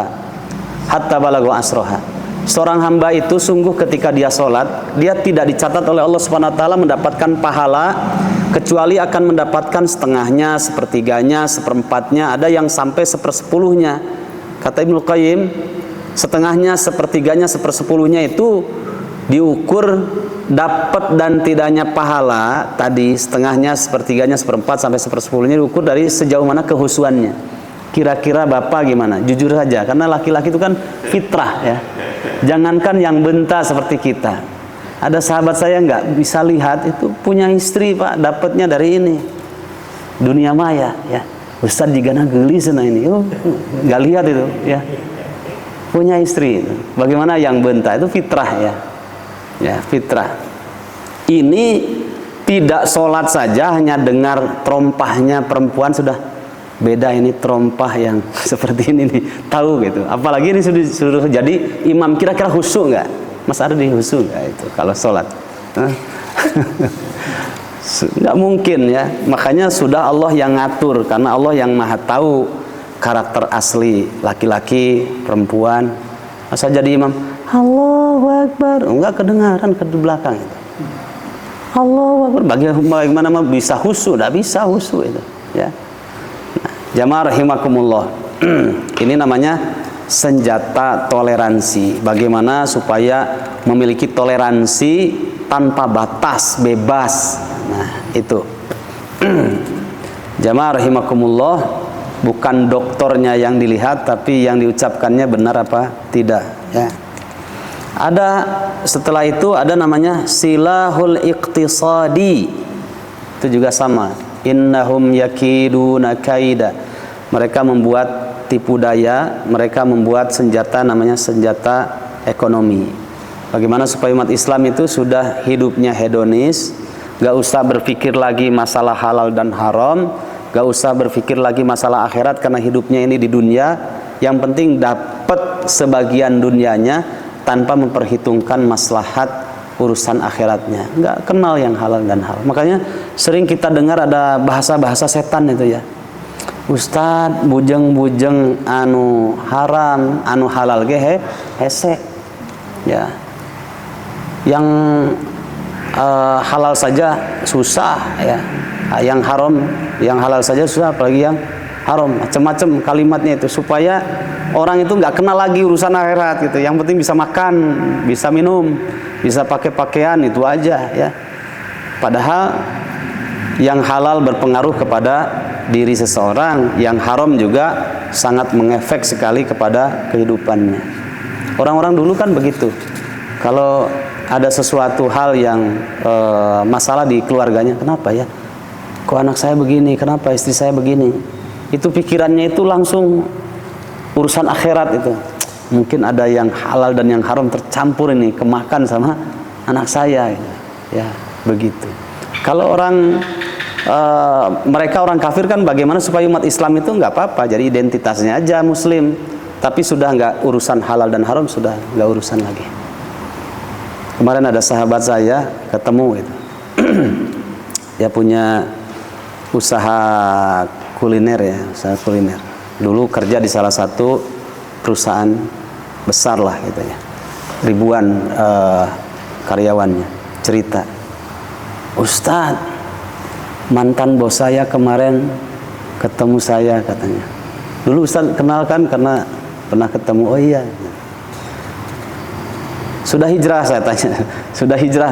hatta balagha asroha. Seorang hamba itu sungguh ketika dia sholat, dia tidak dicatat oleh Allah Subhanahu wa taala mendapatkan pahala kecuali akan mendapatkan setengahnya, sepertiganya, seperempatnya, ada yang sampai sepersepuluhnya. Kata Ibnu Qayyim, setengahnya, sepertiganya, sepersepuluhnya itu diukur dapat dan tidaknya pahala. Tadi setengahnya, sepertiganya, seperempat sampai sepersepuluhnya diukur dari sejauh mana kehusuannya. Kira-kira Bapak gimana? Jujur saja, karena laki-laki itu kan fitrah ya. Jangankan yang benta seperti kita. Ada sahabat saya nggak bisa lihat itu punya istri Pak, dapatnya dari ini dunia maya ya. Ustaz jika geli sana ini, nggak lihat itu ya. Punya istri itu. Bagaimana yang benta itu fitrah ya. Ya fitrah. Ini tidak sholat saja hanya dengar trompahnya perempuan sudah beda, ini trompah yang seperti ini nih, tahu gitu. Apalagi ini sudah jadi imam, kira-kira khusyuk nggak? Mas ada di khusyuk nggak itu kalau sholat? Nggak mungkin ya. Makanya sudah Allah yang ngatur, karena Allah yang maha tahu karakter asli laki-laki, perempuan. Masa jadi imam Allahu Akbar, enggak kedengaran ke belakang itu. Allahu Akbar, bagaimana bisa khusyuk? Nggak bisa khusyuk itu ya. Jamaah rahimakumullah. Ini namanya senjata toleransi. Bagaimana supaya memiliki toleransi tanpa batas, bebas. Nah, itu. Jamaah rahimakumullah, bukan doktornya yang dilihat, tapi yang diucapkannya benar apa tidak, ya. Ada setelah itu ada namanya silahul iqtisadi. Itu juga sama. Innahum yakiduna kaida. Mereka membuat tipu daya, mereka membuat senjata namanya senjata ekonomi. Bagaimana supaya umat Islam itu sudah hidupnya hedonis, gak usah berpikir lagi masalah halal dan haram, gak usah berpikir lagi masalah akhirat karena hidupnya ini di dunia. Yang penting dapat sebagian dunianya tanpa memperhitungkan maslahat urusan akhiratnya. Nggak kenal yang halal dan haram. Makanya sering kita dengar ada bahasa-bahasa setan itu ya. Ustad bujeng-bujeng anu haram, anu halal ge hese. Ya. Yang halal saja susah ya. Yang haram, yang halal saja susah, apalagi yang haram. Macam-macam kalimatnya itu supaya orang itu nggak kenal lagi urusan akhirat gitu. Yang penting bisa makan, bisa minum, bisa pakai pakaian, itu aja ya. Padahal yang halal berpengaruh kepada diri seseorang, yang haram juga sangat mengefek sekali kepada kehidupannya. Orang-orang dulu kan begitu. Kalau ada sesuatu hal yang masalah di keluarganya, kenapa ya? Kok anak saya begini? Kenapa istri saya begini? itu pikirannya itu langsung urusan akhirat itu. Mungkin ada yang halal dan yang haram tercampur ini, kemakan sama anak saya gitu. Ya, begitu. Kalau orang mereka orang kafir kan bagaimana supaya umat Islam itu nggak apa-apa, jadi identitasnya aja Muslim, tapi sudah nggak urusan halal dan haram, sudah nggak urusan lagi. Kemarin ada sahabat saya ketemu gitu. Dia punya usaha kuliner ya, usaha kuliner. Dulu kerja di salah satu perusahaan besar lah gitu ya, ribuan karyawannya. Cerita, Ustadz, mantan bos saya kemarin ketemu saya katanya. Dulu Ustaz kenalkan karena pernah ketemu. Oh iya. Sudah hijrah saya tanya. Sudah hijrah?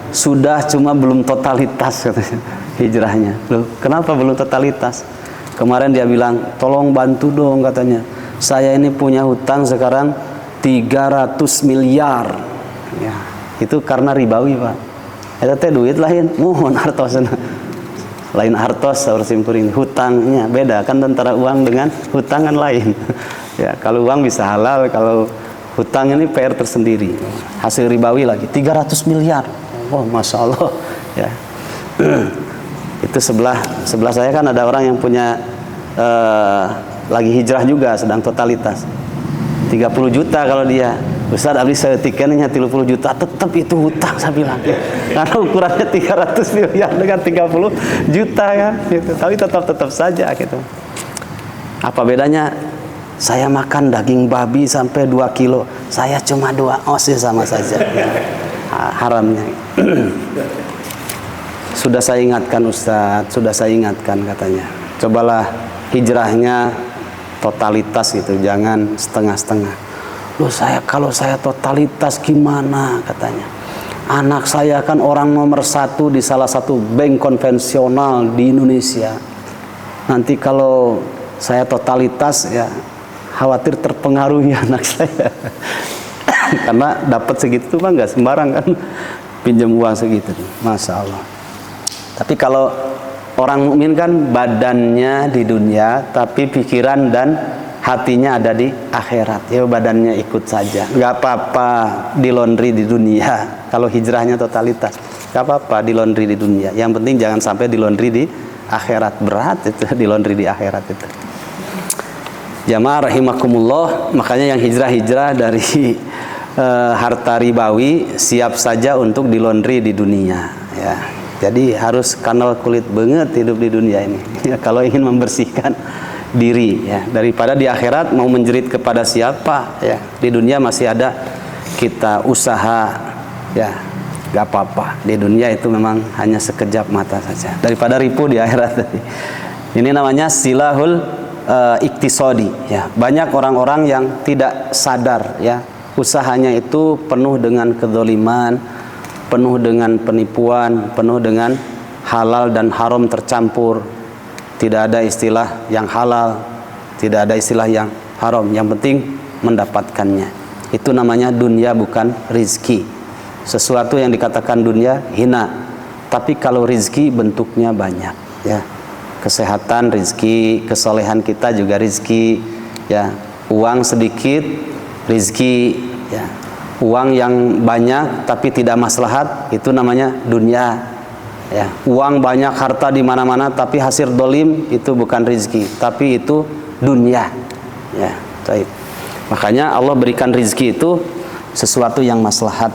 Sudah, cuma belum totalitas katanya hijrahnya. Loh, kenapa belum totalitas? Kemarin dia bilang, tolong bantu dong katanya. Saya ini punya hutang sekarang 300 miliar. Ya, itu karena ribawi, Pak. Eta teh duit lain, mohon hartosna. Lain hartos saur simkuring, hutangnya beda kan, antara uang dengan hutang kan lain. Ya, kalau uang bisa halal, kalau hutang ini PR tersendiri. Hasil ribawi lagi 300 miliar. Oh, Masya Allah. Ya. Itu sebelah saya kan ada orang yang punya lagi hijrah juga, sedang totalitas. 30 juta kalau dia. Ustaz, abis saya tiketnya 30 juta, tetap itu hutang saya bilang. Karena ukurannya 300 miliar dengan 30 juta kan, gitu. Tapi tetap saja gitu. Apa bedanya? Saya makan daging babi sampai 2 kilo, saya cuma 2 ounce sama saja. Haramnya. Sudah saya ingatkan Ustaz, sudah saya ingatkan katanya. Cobalah hijrahnya totalitas gitu, jangan setengah-setengah. Loh, kalau saya totalitas gimana katanya? Anak saya kan orang nomor 1 di salah satu bank konvensional di Indonesia. Nanti kalau saya totalitas ya khawatir terpengaruhi anak saya. Karena dapat segitu mah nggak sembarang kan, pinjam uang segitu. Masya Allah. Tapi kalau orang mukmin kan badannya di dunia, tapi pikiran dan hatinya ada di akhirat. Ya badannya ikut saja, nggak apa-apa di laundry di dunia. Kalau hijrahnya totalitas, nggak apa-apa di laundry di dunia. Yang penting jangan sampai di laundry di akhirat. Berat itu di laundry di akhirat itu. Jamaah rahimakumullah, makanya yang hijrah dari harta ribawi siap saja untuk di laundry di dunia. Ya, jadi harus kanal kulit banget hidup di dunia ini. Ya, kalau ingin membersihkan diri ya, daripada di akhirat mau menjerit kepada siapa ya, di dunia masih ada kita usaha ya, gak apa-apa. Di dunia itu memang hanya sekejap mata saja, daripada ripu di akhirat. Ini namanya silahul iktisodi ya. Banyak orang-orang yang tidak sadar ya, usahanya itu penuh dengan kedzaliman, penuh dengan penipuan, penuh dengan halal dan haram tercampur. Tidak ada istilah yang halal, tidak ada istilah yang haram. Yang penting mendapatkannya. Itu namanya dunia, bukan rizki. Sesuatu yang dikatakan dunia hina. Tapi kalau rizki bentuknya banyak. Ya, kesehatan rizki, kesolehan kita juga rizki. Ya, uang sedikit rizki. Ya, uang yang banyak tapi tidak maslahat, itu namanya dunia. Ya, uang banyak, harta di mana-mana tapi hasil dolim, itu bukan rizki, tapi itu dunia. Ya, baik. Makanya Allah berikan rizki itu sesuatu yang maslahat.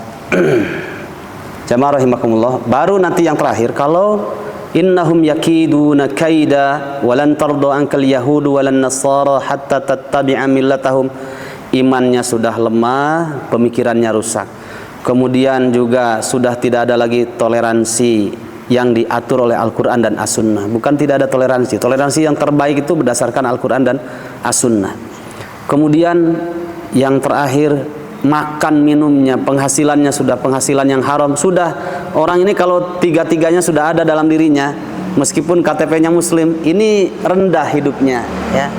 Jamaah rahimakumullah. Baru nanti yang terakhir, kalau innahum yakiduna kaida walan tardu ankal yahudu walan nasara hatta tattabi'a millatahum. Imannya sudah lemah, pemikirannya rusak. Kemudian juga sudah tidak ada lagi toleransi yang diatur oleh Al-Quran dan As-Sunnah. Bukan tidak ada toleransi. Toleransi yang terbaik itu berdasarkan Al-Quran dan As-Sunnah. Kemudian yang terakhir, makan minumnya, penghasilannya sudah penghasilan yang haram. Sudah, orang ini kalau tiga-tiganya sudah ada dalam dirinya, meskipun KTP-nya Muslim, ini rendah hidupnya ya.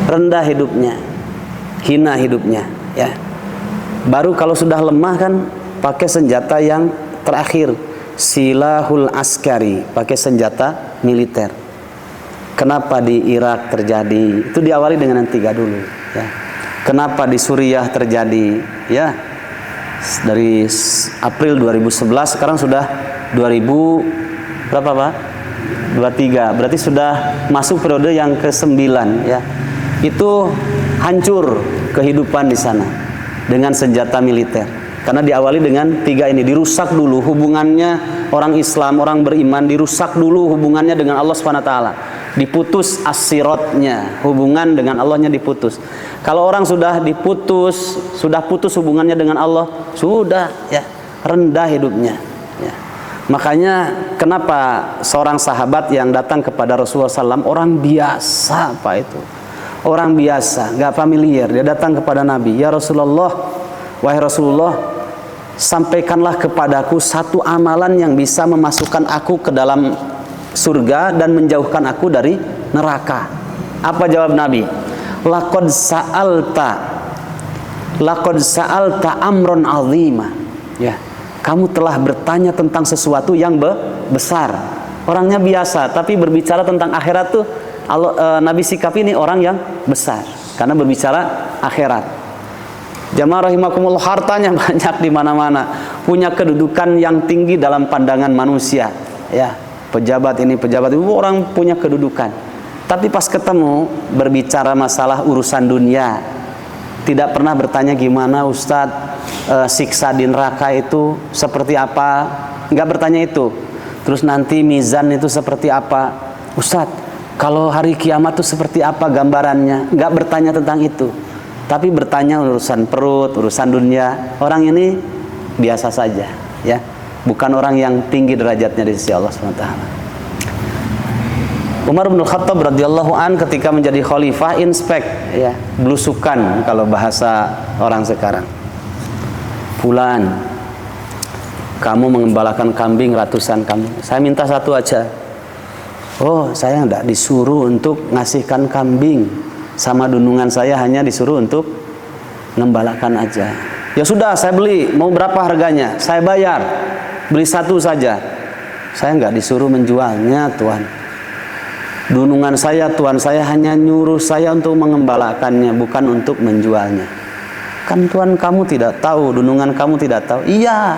Rendah hidupnya, hina hidupnya ya. Baru kalau sudah lemah kan pakai senjata yang terakhir, silahul askari, pakai senjata militer. Kenapa di Irak terjadi? Itu diawali dengan yang 3 dulu, ya. Kenapa di Suriah terjadi? Ya, dari April 2011 sekarang sudah 2000 berapa Pak? 23. Berarti sudah masuk periode yang ke-9, ya. Itu hancur kehidupan di sana dengan senjata militer. Karena diawali dengan 3 ini, dirusak dulu hubungannya orang Islam, orang beriman, dirusak dulu hubungannya dengan Allah SWT. Diputus as-sirotnya, hubungan dengan Allahnya diputus. Kalau orang sudah diputus, sudah putus hubungannya dengan Allah, sudah, ya, rendah hidupnya, ya. Makanya kenapa seorang sahabat yang datang kepada Rasulullah SAW, orang biasa Pak itu, orang biasa, nggak familiar, dia datang kepada Nabi, ya Rasulullah, wahai Rasulullah, sampaikanlah kepadaku satu amalan yang bisa memasukkan aku ke dalam surga dan menjauhkan aku dari neraka. Apa jawab Nabi? Laqad sa'alta amron azima. Ya, kamu telah bertanya tentang sesuatu yang besar. Orangnya biasa, tapi berbicara tentang akhirat tuh Nabi sikap ini orang yang besar karena berbicara akhirat. Jamaah rahimakumullah, hartanya banyak di mana-mana, punya kedudukan yang tinggi dalam pandangan manusia, ya. Pejabat ini, pejabat itu, orang punya kedudukan. Tapi pas ketemu berbicara masalah urusan dunia, tidak pernah bertanya gimana Ustadz, siksa di neraka itu seperti apa, nggak bertanya itu. Terus nanti mizan itu seperti apa, Ustadz, kalau hari kiamat itu seperti apa gambarannya, nggak bertanya tentang itu. Tapi bertanya urusan perut, urusan dunia. Orang ini biasa saja, ya. Bukan orang yang tinggi derajatnya di sisi Allah SWT. Umar bin Khattab radhiyallahu an ketika menjadi khalifah inspek, ya, belusukan kalau bahasa orang sekarang. Fulan, kamu mengembalakan kambing ratusan kambing. Saya minta satu aja. Oh, saya enggak disuruh untuk ngasihkan kambing. Sama dunungan saya hanya disuruh untuk ngembalakan aja. Ya sudah, saya beli. Mau berapa harganya? Saya bayar. Beli satu saja. Saya nggak disuruh menjualnya, Tuhan. Dunungan saya, Tuhan saya hanya nyuruh saya untuk mengembalakannya, bukan untuk menjualnya. Kan Tuhan kamu tidak tahu, dunungan kamu tidak tahu. Iya,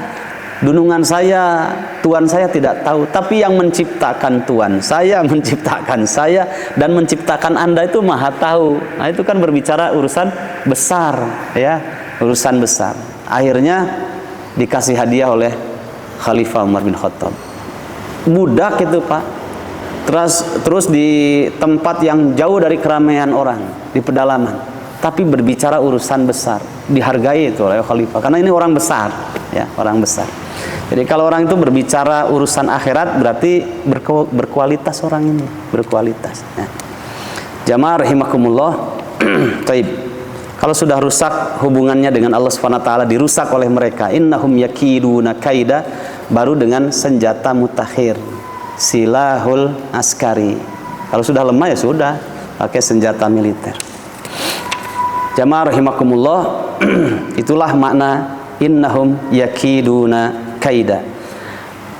dunungan saya, Tuhan saya tidak tahu. Tapi yang menciptakan Tuhan saya, menciptakan saya, dan menciptakan Anda itu Maha tahu. Nah itu kan berbicara urusan besar, ya, urusan besar. Akhirnya dikasih hadiah oleh Khalifah Umar bin Khattab. Budak itu Pak. Terus di tempat yang jauh dari keramaian orang, di pedalaman. Tapi berbicara urusan besar, dihargai itu oleh Khalifah. Karena ini orang besar, ya, orang besar. Jadi kalau orang itu berbicara urusan akhirat, berarti berkualitas orang ini, berkualitas. Ya. Jamaah rahimakumullah. Taib. Kalau sudah rusak hubungannya dengan Allah SWT, dirusak oleh mereka, innahum yakiduna kaida, baru dengan senjata mutakhir, silahul askari. Kalau sudah lemah ya sudah, pakai senjata militer. Jamaah rahimakumullah, itulah makna innahum yakiduna kaida.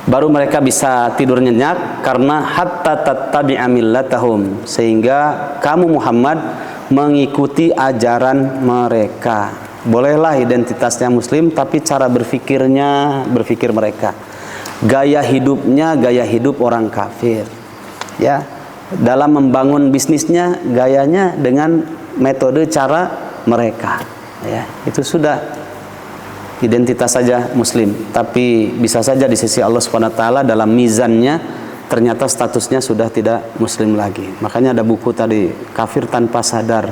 Baru mereka bisa tidur nyenyak karena hatta tattabi'a millatahum, sehingga kamu Muhammad mengikuti ajaran mereka. Bolehlah identitasnya muslim, tapi cara berfikirnya, berfikir mereka. Gaya hidupnya, gaya hidup orang kafir. Ya, dalam membangun bisnisnya, gayanya dengan metode cara mereka. Ya, itu sudah identitas saja muslim, tapi bisa saja di sisi Allah SWT dalam mizannya ternyata statusnya sudah tidak muslim lagi. Makanya ada buku tadi, Kafir Tanpa Sadar.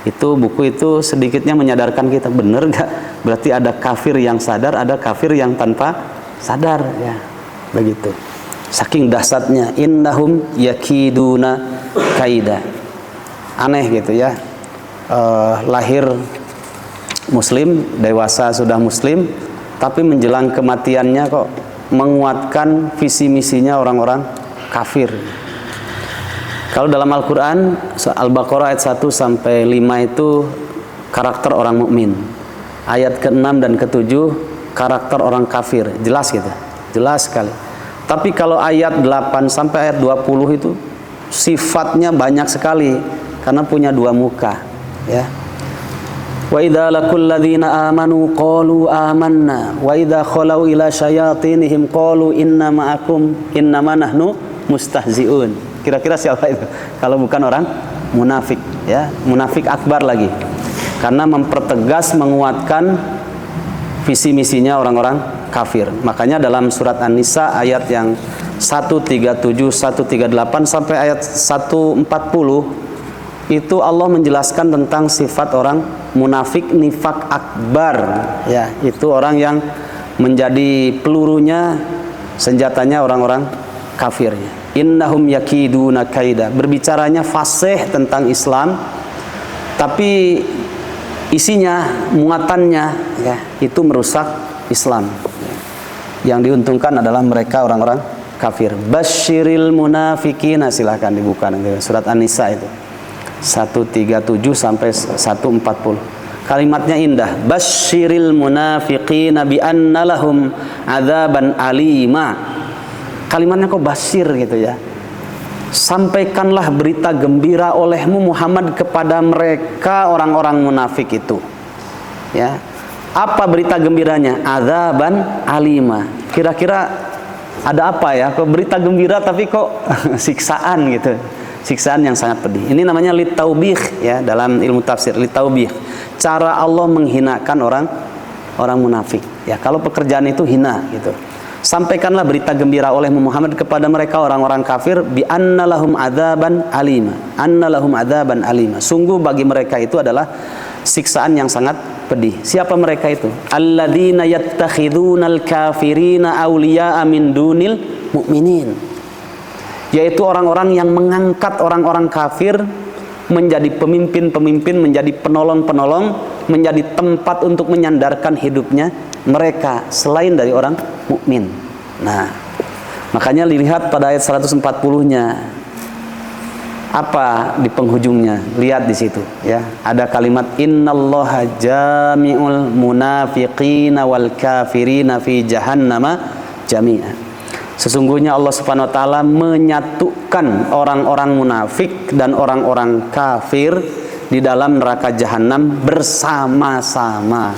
Itu buku itu sedikitnya menyadarkan kita, benar gak? Berarti ada kafir yang sadar, ada kafir yang tanpa sadar, ya. Begitu. Saking dahsyatnya, innahum yakiduna kaida. Aneh gitu ya. Lahir muslim, dewasa sudah muslim, tapi menjelang kematiannya kok menguatkan visi misinya orang-orang kafir. Kalau dalam Al-Quran, Al-Baqarah ayat 1 sampai 5 itu karakter orang mukmin. Ayat ke-6 dan ke-7 karakter orang kafir. Jelas gitu, jelas sekali. Tapi kalau ayat 8 sampai ayat 20 itu sifatnya banyak sekali karena punya dua muka, ya. Wa idza laqul ladzina amanu qalu amanna wa idza khalau ila syayatinihim qalu inna ma'akum innama nahnu mustahziun. Kira-kira siapa itu? Kalau bukan orang munafik, ya, munafik akbar lagi. Karena mempertegas, menguatkan visi misinya orang-orang kafir. Makanya dalam surat An-Nisa ayat yang 137, 138 sampai ayat 140 itu Allah menjelaskan tentang sifat orang munafik nifak akbar, ya, itu orang yang menjadi pelurunya, senjatanya orang-orang kafirnya. Innahum yakiduna kaida, berbicaranya fasih tentang Islam, tapi isinya, muatannya, ya, itu merusak Islam. Yang diuntungkan adalah mereka orang-orang kafir. Basyiril munafikina, silahkan dibuka nanti surat An-Nisa itu 137 sampai 140. Kalimatnya indah. Basyiril munafiqina bi anna lahum adzaban alima. Kalimatnya kok basyir gitu ya. Sampaikanlah berita gembira olehmu Muhammad kepada mereka orang-orang munafik itu. Ya. Apa berita gembiranya? Adzaban alima. Kira-kira ada apa ya? Kok berita gembira tapi kok siksaan gitu. Siksaan yang sangat pedih. Ini namanya litaubih, ya, dalam ilmu tafsir, litaubih. Cara Allah menghinakan orang munafik. Ya, kalau pekerjaan itu hina gitu. Sampaikanlah berita gembira oleh Muhammad kepada mereka orang-orang kafir bi anna lahum adzaban alima. Anna lahum adzaban alima. Sungguh bagi mereka itu adalah siksaan yang sangat pedih. Siapa mereka itu? Alladzina yattakhidunal kafirina awliya'a min dunil mu'minin. Yaitu orang-orang yang mengangkat orang-orang kafir menjadi pemimpin-pemimpin, menjadi penolong-penolong, menjadi tempat untuk menyandarkan hidupnya mereka selain dari orang mukmin. Nah, makanya dilihat pada ayat 140-nya. Apa di penghujungnya? Lihat di situ, ya. Ada kalimat innallaha jami'ul munafiqina wal kafirina fi jahannama jami'a. Sesungguhnya Allah Subhanahu wa taala menyatukan orang-orang munafik dan orang-orang kafir di dalam neraka jahanam bersama-sama.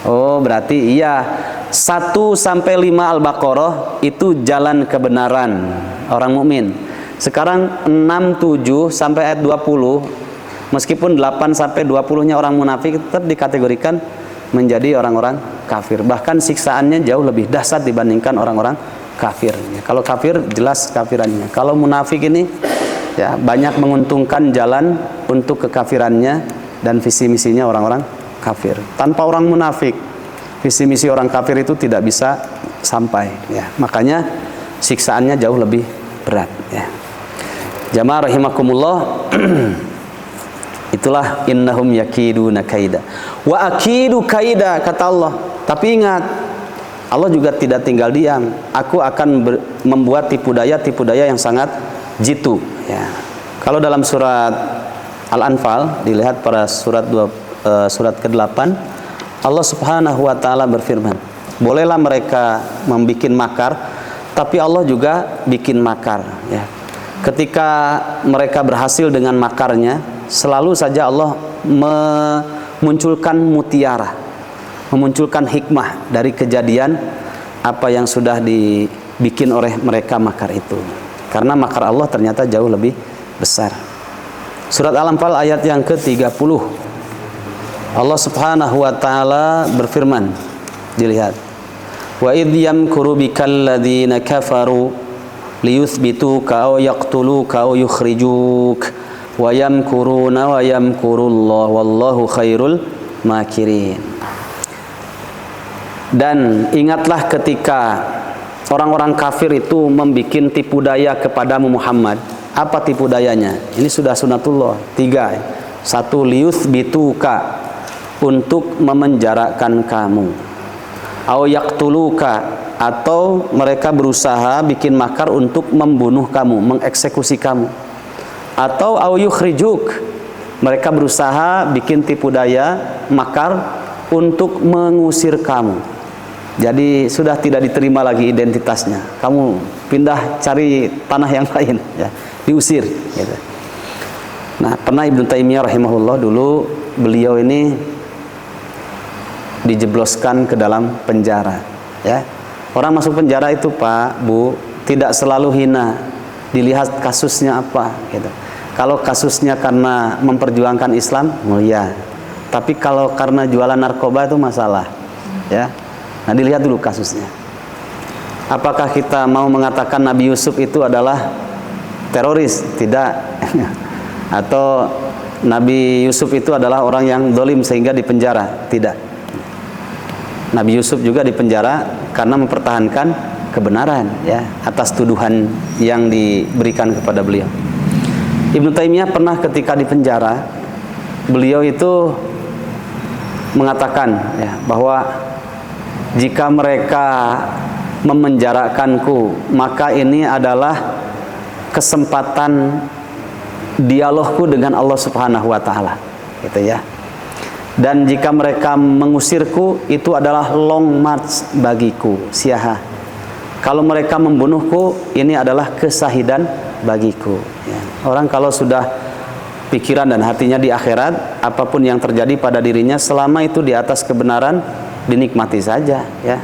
Oh, berarti iya 1 sampai 5 Al-Baqarah itu jalan kebenaran orang mukmin. Sekarang 6, 7 sampai ayat 20, meskipun 8 sampai 20-nya orang munafik tetap dikategorikan menjadi orang-orang kafir. Bahkan siksaannya jauh lebih dahsyat dibandingkan orang-orang kafir. Kalau kafir jelas kafirannya. Kalau munafik ini, ya, banyak menguntungkan jalan untuk kekafirannya dan visi misinya orang-orang kafir. Tanpa orang munafik, visi misi orang kafir itu tidak bisa sampai. Ya, makanya siksaannya jauh lebih berat. Ya. Jamaah rahimakumullah. Itulah innahum yakiduna kaida. Wa akidu kaida, kata Allah. Tapi ingat, Allah juga tidak tinggal diam. Aku akan membuat tipu daya yang sangat jitu. Ya. Kalau dalam surat Al-Anfal, dilihat pada surat ke-8, Allah Subhanahu wa taala berfirman, bolehlah mereka membikin makar, tapi Allah juga bikin makar. Ya. Ketika mereka berhasil dengan makarnya, selalu saja Allah memunculkan mutiara, memunculkan hikmah dari kejadian apa yang sudah dibikin oleh mereka makar itu. Karena makar Allah ternyata jauh lebih besar. Surat Al-Anfal ayat yang ke-30. Allah Subhanahu wa taala berfirman, dilihat. Wa idh yamkuru bikal ladzina kafaru liyuthbituka aw yaqtuluka aw yukhrijuk wa yamkuruna wa yamkurullah wallahu khairul makirin. Dan ingatlah ketika orang-orang kafir itu membikin tipu daya kepadamu Muhammad. Apa tipu dayanya? Ini sudah sunatullah. 3. 1, liyuthbituka, untuk memenjarakan kamu. Au yaqtuluka, atau mereka berusaha bikin makar untuk membunuh kamu, mengeksekusi kamu. Atau au yukhrijuk, mereka berusaha bikin tipu daya, makar untuk mengusir kamu. Jadi sudah tidak diterima lagi identitasnya. Kamu pindah cari tanah yang lain, ya. diusir gitu. Nah, pernah Ibnu Taimiyah rahimahullah dulu beliau ini dijebloskan ke dalam penjara, ya. Orang masuk penjara itu, Pak, Bu, tidak selalu hina, dilihat kasusnya apa gitu. Kalau kasusnya karena memperjuangkan Islam, mulia. Tapi kalau karena jualan narkoba itu masalah, ya. Nah, dilihat dulu kasusnya. Apakah kita mau mengatakan Nabi Yusuf itu adalah teroris? Tidak. Atau Nabi Yusuf itu adalah orang yang dolim sehingga dipenjara? Tidak. Nabi Yusuf juga dipenjara karena mempertahankan kebenaran, ya, atas tuduhan yang diberikan kepada beliau. Ibnu Taimiyah pernah ketika dipenjara, beliau itu mengatakan, ya, bahwa jika mereka memenjarakanku, maka ini adalah kesempatan dialogku dengan Allah Subhanahu wa taala, gitu ya. Dan jika mereka mengusirku, itu adalah long march bagiku, siaha. Kalau mereka membunuhku, ini adalah kesahidan bagiku, ya. Orang kalau sudah pikiran dan hatinya di akhirat, apapun yang terjadi pada dirinya selama itu di atas kebenaran, dinikmati saja, ya.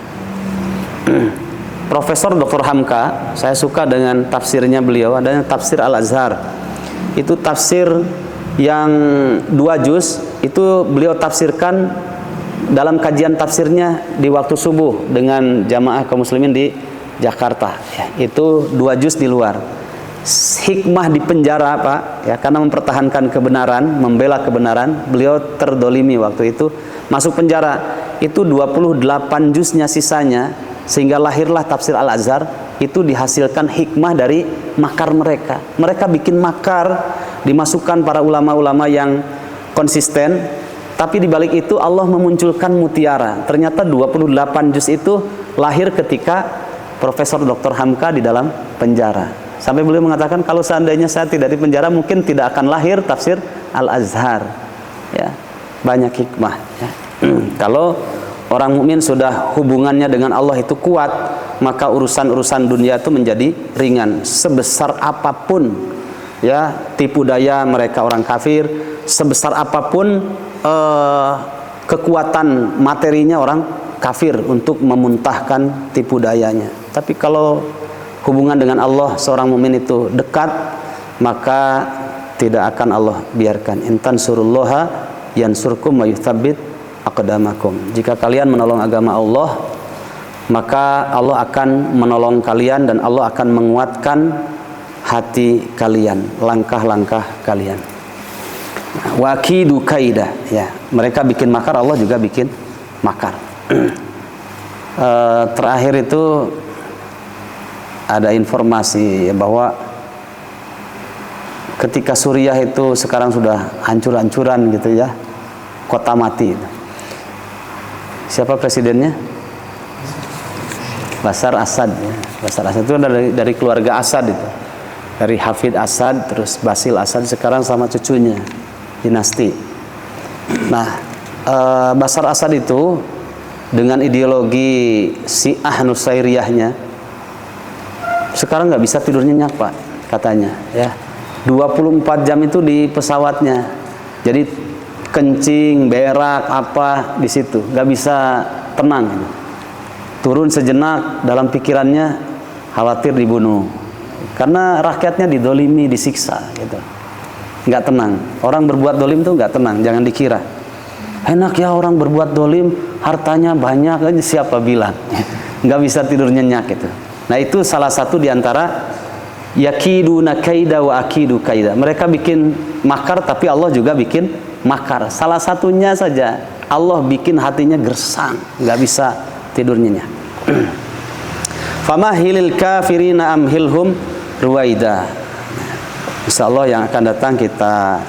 Profesor Dr. Hamka, saya suka dengan tafsirnya beliau, adanya tafsir Al-Azhar. Itu tafsir yang 2 juz, itu beliau tafsirkan dalam kajian tafsirnya di waktu subuh dengan jamaah kaum muslimin di Jakarta, ya. Itu 2 juz di luar. Hikmah di penjara, Pak, ya, karena mempertahankan kebenaran, membela kebenaran, beliau terdolimi waktu itu, masuk penjara. Itu 28 juznya sisanya, sehingga lahirlah tafsir Al-Azhar. Itu dihasilkan hikmah dari makar mereka. Mereka bikin makar, dimasukkan para ulama-ulama yang konsisten, tapi dibalik itu Allah memunculkan mutiara. Ternyata 28 juz itu lahir ketika Profesor Dr. Hamka di dalam penjara. Sampai beliau mengatakan, kalau seandainya saya tidak di penjara, mungkin tidak akan lahir tafsir Al-Azhar, ya. Banyak hikmah, ya. Kalau orang mukmin sudah hubungannya dengan Allah itu kuat, maka urusan-urusan dunia itu menjadi ringan. Sebesar apapun, ya, tipu daya mereka orang kafir, sebesar apapun kekuatan materinya orang kafir untuk memuntahkan tipu dayanya. Tapi kalau hubungan dengan Allah seorang mukmin itu dekat, maka tidak akan Allah biarkan. Intan surullaha yansurkum wa yuthabbit aqdamakum. Jika kalian menolong agama Allah, maka Allah akan menolong kalian dan Allah akan menguatkan hati kalian, langkah-langkah kalian. Wakidu kaida, ya, mereka bikin makar, Allah juga bikin makar. Terakhir itu ada informasi, ya, bahwa ketika Suriah itu sekarang sudah hancur-hancuran gitu, ya, kota mati. Siapa presidennya? Bashar Assad, ya. Bashar Assad itu dari keluarga Assad itu. Dari Hafid Assad, terus Basil Assad, sekarang sama cucunya, dinasti. Nah, Bashar Assad itu dengan ideologi Syiah Nusairiyahnya, sekarang nggak bisa tidur nyenyak, Pak, katanya, ya. 24 jam itu di pesawatnya. Jadi kencing, berak, apa di situ, nggak bisa tenang. Turun sejenak, dalam pikirannya khawatir dibunuh. Karena rakyatnya didolimi, disiksa, gitu. Nggak tenang. Orang berbuat dolim tuh nggak tenang. Jangan dikira enak ya orang berbuat dolim, hartanya banyak aja, siapa bilang? Nggak bisa tidur nyenyak gitu. Nah, itu salah satu diantara yakiduna kaida wa akidu kaida. Mereka bikin makar, tapi Allah juga bikin makar. Salah satunya saja Allah bikin hatinya gersang, nggak bisa tidur nyenyak. Famahilil kafirina amhilhum ruwaida. Insyaallah yang akan datang kita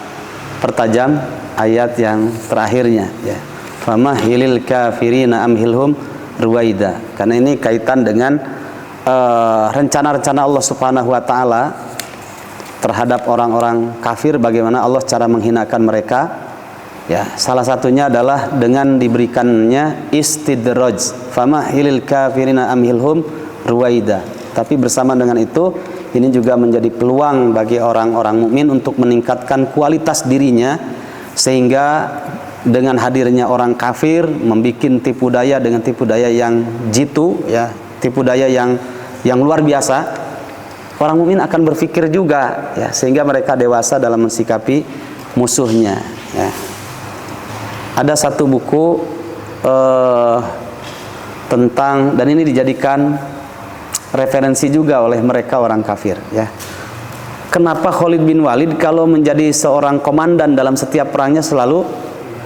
pertajam ayat yang terakhirnya, ya. Famahilil kafirina amhilhum ruwaida. Karena ini kaitan dengan rencana-rencana Allah Subhanahu wa taala terhadap orang-orang kafir, bagaimana Allah cara menghinakan mereka, ya. Salah satunya adalah dengan diberikannya istidraj. Famahilil kafirina amhilhum ruwaida. Tapi bersama dengan itu Ini juga menjadi peluang bagi orang-orang mukmin untuk meningkatkan kualitas dirinya, sehingga dengan hadirnya orang kafir membuat tipu daya dengan tipu daya yang jitu, ya, tipu daya yang luar biasa. Orang mukmin akan berpikir juga, ya, sehingga mereka dewasa dalam mensikapi musuhnya. Ya. Ada satu buku tentang, dan ini dijadikan referensi juga oleh mereka orang kafir, ya. Kenapa Khalid bin Walid kalau menjadi seorang komandan dalam setiap perangnya selalu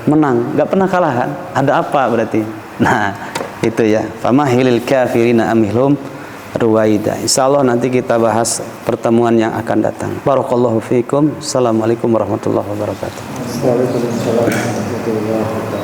menang, nggak pernah kalah kan? Ada apa berarti? Nah, itu ya. Famahilil kafirina amhilhum ruwaida. Insyaallah nanti kita bahas pertemuan yang akan datang. Barakallahu fiikum. Assalamualaikum warahmatullahi wabarakatuh. Waalaikumsalam warahmatullahi wabarakatuh.